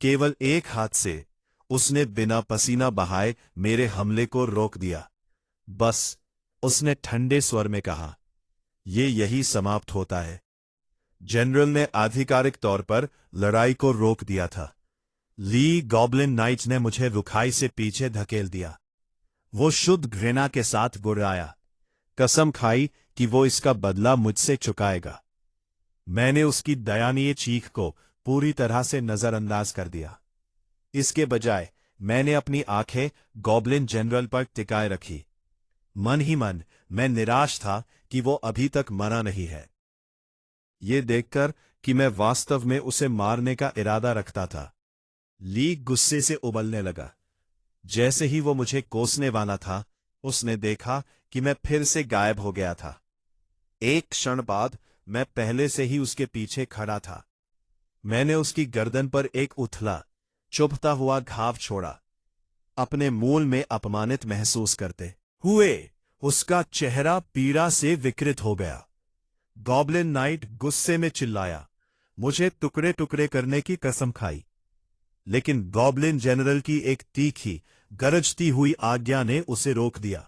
Speaker 1: केवल एक हाथ से उसने बिना पसीना बहाए मेरे हमले को रोक दिया। बस, उसने ठंडे स्वर में कहा, ये यही समाप्त होता है। जनरल ने आधिकारिक तौर पर लड़ाई को रोक दिया था। ली गॉब्लिन नाइट ने मुझे रुखाई से पीछे धकेल दिया। वो शुद्ध घृणा के साथ गुर्राया, कसम खाई कि वो इसका बदला मुझसे चुकाएगा। मैंने उसकी दयनीय चीख को पूरी तरह से नजरअंदाज कर दिया। इसके बजाय मैंने अपनी आंखें गॉब्लिन जनरल पर टिकाए रखी। मन ही मन मैं निराश था कि वो अभी तक मरा नहीं है। ये देखकर कि मैं वास्तव में उसे मारने का इरादा रखता था, ली गुस्से से उबलने लगा। जैसे ही वो मुझे कोसने वाला था, उसने देखा कि मैं फिर से गायब हो गया था। एक क्षण बाद मैं पहले से ही उसके पीछे खड़ा था। मैंने उसकी गर्दन पर एक उथला, चुभता हुआ घाव छोड़ा। अपने मूल में अपमानित महसूस करते हुए उसका चेहरा पीड़ा से विकृत हो गया। गॉब्लिन नाइट गुस्से में चिल्लाया, मुझे टुकड़े टुकड़े करने की कसम खाई। लेकिन गॉब्लिन जनरल की एक तीखी, गरजती हुई आज्ञा ने उसे रोक दिया।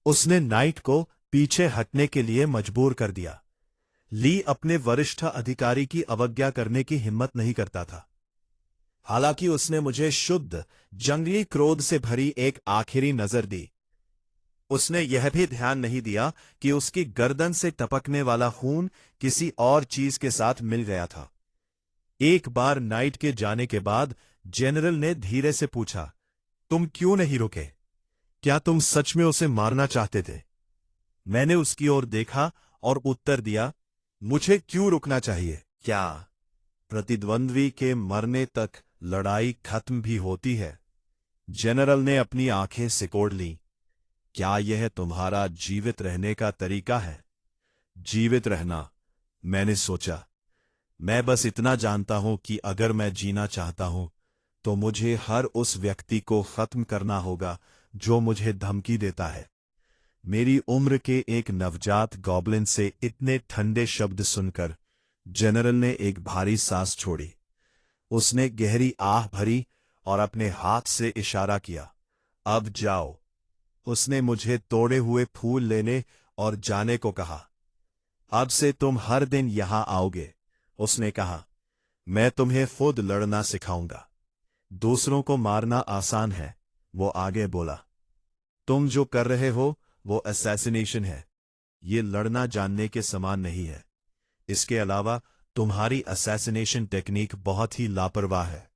Speaker 1: उसने नाइट को पीछे हटने के लिए मजबूर कर दिया। ली अपने वरिष्ठ अधिकारी की अवज्ञा करने की हिम्मत नहीं करता था। हालांकि उसने मुझे शुद्ध जंगली क्रोध से भरी एक आखिरी नजर दी। उसने यह भी ध्यान नहीं दिया कि उसकी गर्दन से टपकने वाला खून किसी और चीज के साथ मिल गया था। एक बार नाइट के जाने के बाद जनरल ने धीरे से पूछा, तुम क्यों नहीं रुके? क्या तुम सच में उसे मारना चाहते थे? मैंने उसकी ओर देखा और उत्तर दिया, मुझे क्यों रुकना चाहिए? क्या प्रतिद्वंद्वी के मरने तक लड़ाई खत्म भी होती है? जनरल ने अपनी आंखें सिकोड़ लीं। क्या यह तुम्हारा जीवित रहने का तरीका है? जीवित रहना, मैंने सोचा। मैं बस इतना जानता हूं कि अगर मैं जीना चाहता हूं, तो मुझे हर उस व्यक्ति को खत्म करना होगा जो मुझे धमकी देता है। मेरी उम्र के एक नवजात गॉब्लिन से इतने ठंडे शब्द सुनकर जनरल ने एक भारी सांस छोड़ी। उसने गहरी आह भरी और अपने हाथ से इशारा किया, अब जाओ। उसने मुझे तोड़े हुए फूल लेने और जाने को कहा। अब से तुम हर दिन यहां आओगे, उसने कहा। मैं तुम्हें खुद लड़ना सिखाऊंगा। दूसरों को मारना आसान है, वो आगे बोला। तुम जो कर रहे हो वो असैसिनेशन है। ये लड़ना जानने के समान नहीं है। इसके अलावा तुम्हारी असैसिनेशन टेक्निक बहुत ही लापरवाह है।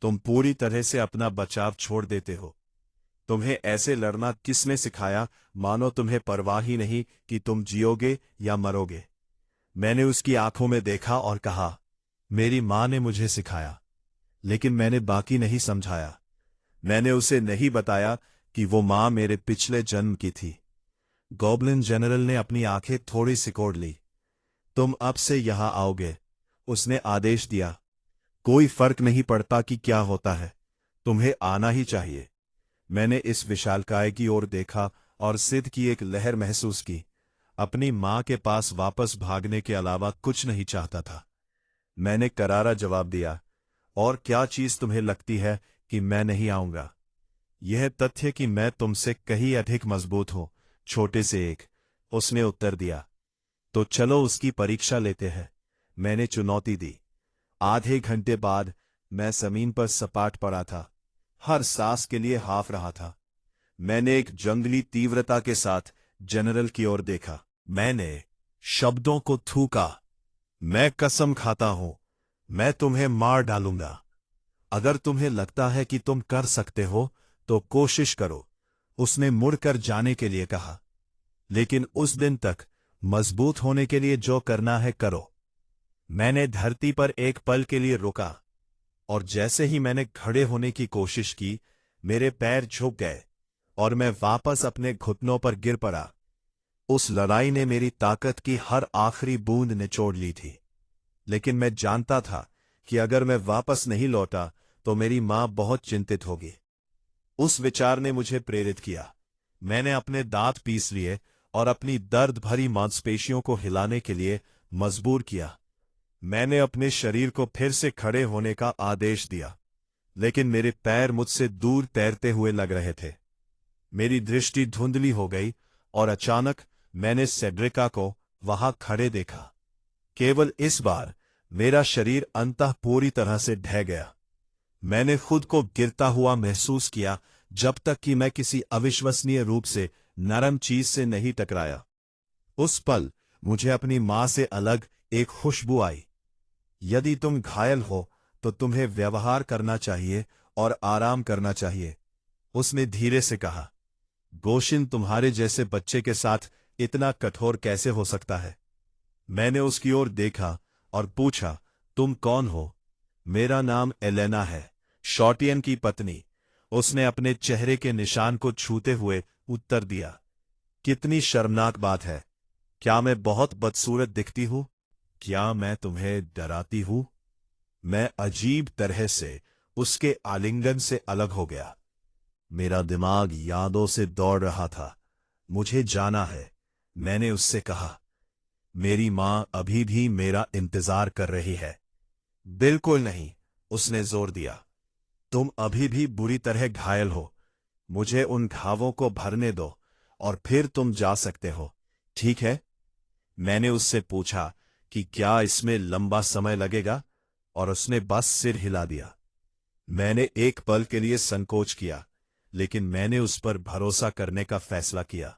Speaker 1: तुम पूरी तरह से अपना बचाव छोड़ देते हो। तुम्हें ऐसे लड़ना किसने सिखाया, मानो तुम्हें परवाह ही नहीं कि तुम जियोगे या मरोगे। मैंने उसकी आंखों में देखा और कहा, मेरी मां ने मुझे सिखाया, लेकिन मैंने बाकी नहीं समझाया। मैंने उसे नहीं बताया कि वो मां मेरे पिछले जन्म की थी। गॉब्लिन जनरल ने अपनी आंखें थोड़ी सिकोड़ ली। तुम अब से यहां आओगे, उसने आदेश दिया। कोई फर्क नहीं पड़ता कि क्या होता है, तुम्हें आना ही चाहिए। मैंने इस विशालकाय की ओर देखा और सिद्ध की एक लहर महसूस की। अपनी मां के पास वापस भागने के अलावा कुछ नहीं चाहता था। मैंने करारा जवाब दिया, और क्या चीज तुम्हें लगती है कि मैं नहीं आऊंगा? यह तथ्य कि मैं तुमसे कहीं अधिक मजबूत हूं, छोटे से एक, उसने उत्तर दिया। तो चलो उसकी परीक्षा लेते हैं, मैंने चुनौती दी। आधे घंटे बाद मैं जमीन पर सपाट पड़ा था, हर सांस के लिए हाफ रहा था। मैंने एक जंगली तीव्रता के साथ जनरल की ओर देखा। मैंने शब्दों को थूका। मैं कसम खाता हूं, मैं तुम्हें मार डालूंगा। अगर तुम्हें लगता है कि तुम कर सकते हो तो कोशिश करो, उसने मुड़कर जाने के लिए कहा। लेकिन उस दिन तक मजबूत होने के लिए जो करना है करो। मैंने धरती पर एक पल के लिए रुका, और जैसे ही मैंने खड़े होने की कोशिश की, मेरे पैर झुक गए और मैं वापस अपने घुटनों पर गिर पड़ा। उस लड़ाई ने मेरी ताकत की हर आखिरी बूंद निचोड़ ली थी, लेकिन मैं जानता था कि अगर मैं वापस नहीं लौटा तो मेरी मां बहुत चिंतित होगी। उस विचार ने मुझे प्रेरित किया। मैंने अपने दांत पीस लिए और अपनी दर्द भरी मांसपेशियों को हिलाने के लिए मजबूर किया। मैंने अपने शरीर को फिर से खड़े होने का आदेश दिया, लेकिन मेरे पैर मुझसे दूर तैरते हुए लग रहे थे। मेरी दृष्टि धुंधली हो गई और अचानक मैंने सेड्रिका को वहां खड़े देखा। केवल इस बार मेरा शरीर अंततः पूरी तरह से ढह गया। मैंने खुद को गिरता हुआ महसूस किया जब तक कि मैं किसी अविश्वसनीय रूप से नरम चीज से नहीं टकराया। उस पल मुझे अपनी मां से अलग एक खुशबू आई। यदि तुम घायल हो तो तुम्हें व्यवहार करना चाहिए और आराम करना चाहिए, उसने धीरे से कहा। गोशिन तुम्हारे जैसे बच्चे के साथ इतना कठोर कैसे हो सकता है? मैंने उसकी ओर देखा और पूछा, तुम कौन हो? मेरा नाम एलेना है, शॉटियन की पत्नी, उसने अपने चेहरे के निशान को छूते हुए उत्तर दिया। कितनी शर्मनाक बात है। क्या मैं बहुत बदसूरत दिखती हूं? क्या मैं तुम्हें डराती हूं? मैं अजीब तरह से उसके आलिंगन से अलग हो गया। मेरा दिमाग यादों से दौड़ रहा था। मुझे जाना है, मैंने उससे कहा। मेरी मां अभी भी मेरा इंतजार कर रही है। बिल्कुल नहीं, उसने जोर दिया। तुम अभी भी बुरी तरह घायल हो। मुझे उन घावों को भरने दो और फिर तुम जा सकते हो, ठीक है? मैंने उससे पूछा कि क्या इसमें लंबा समय लगेगा, और उसने बस सिर हिला दिया। मैंने एक पल के लिए संकोच किया, लेकिन मैंने उस पर भरोसा करने का फैसला किया।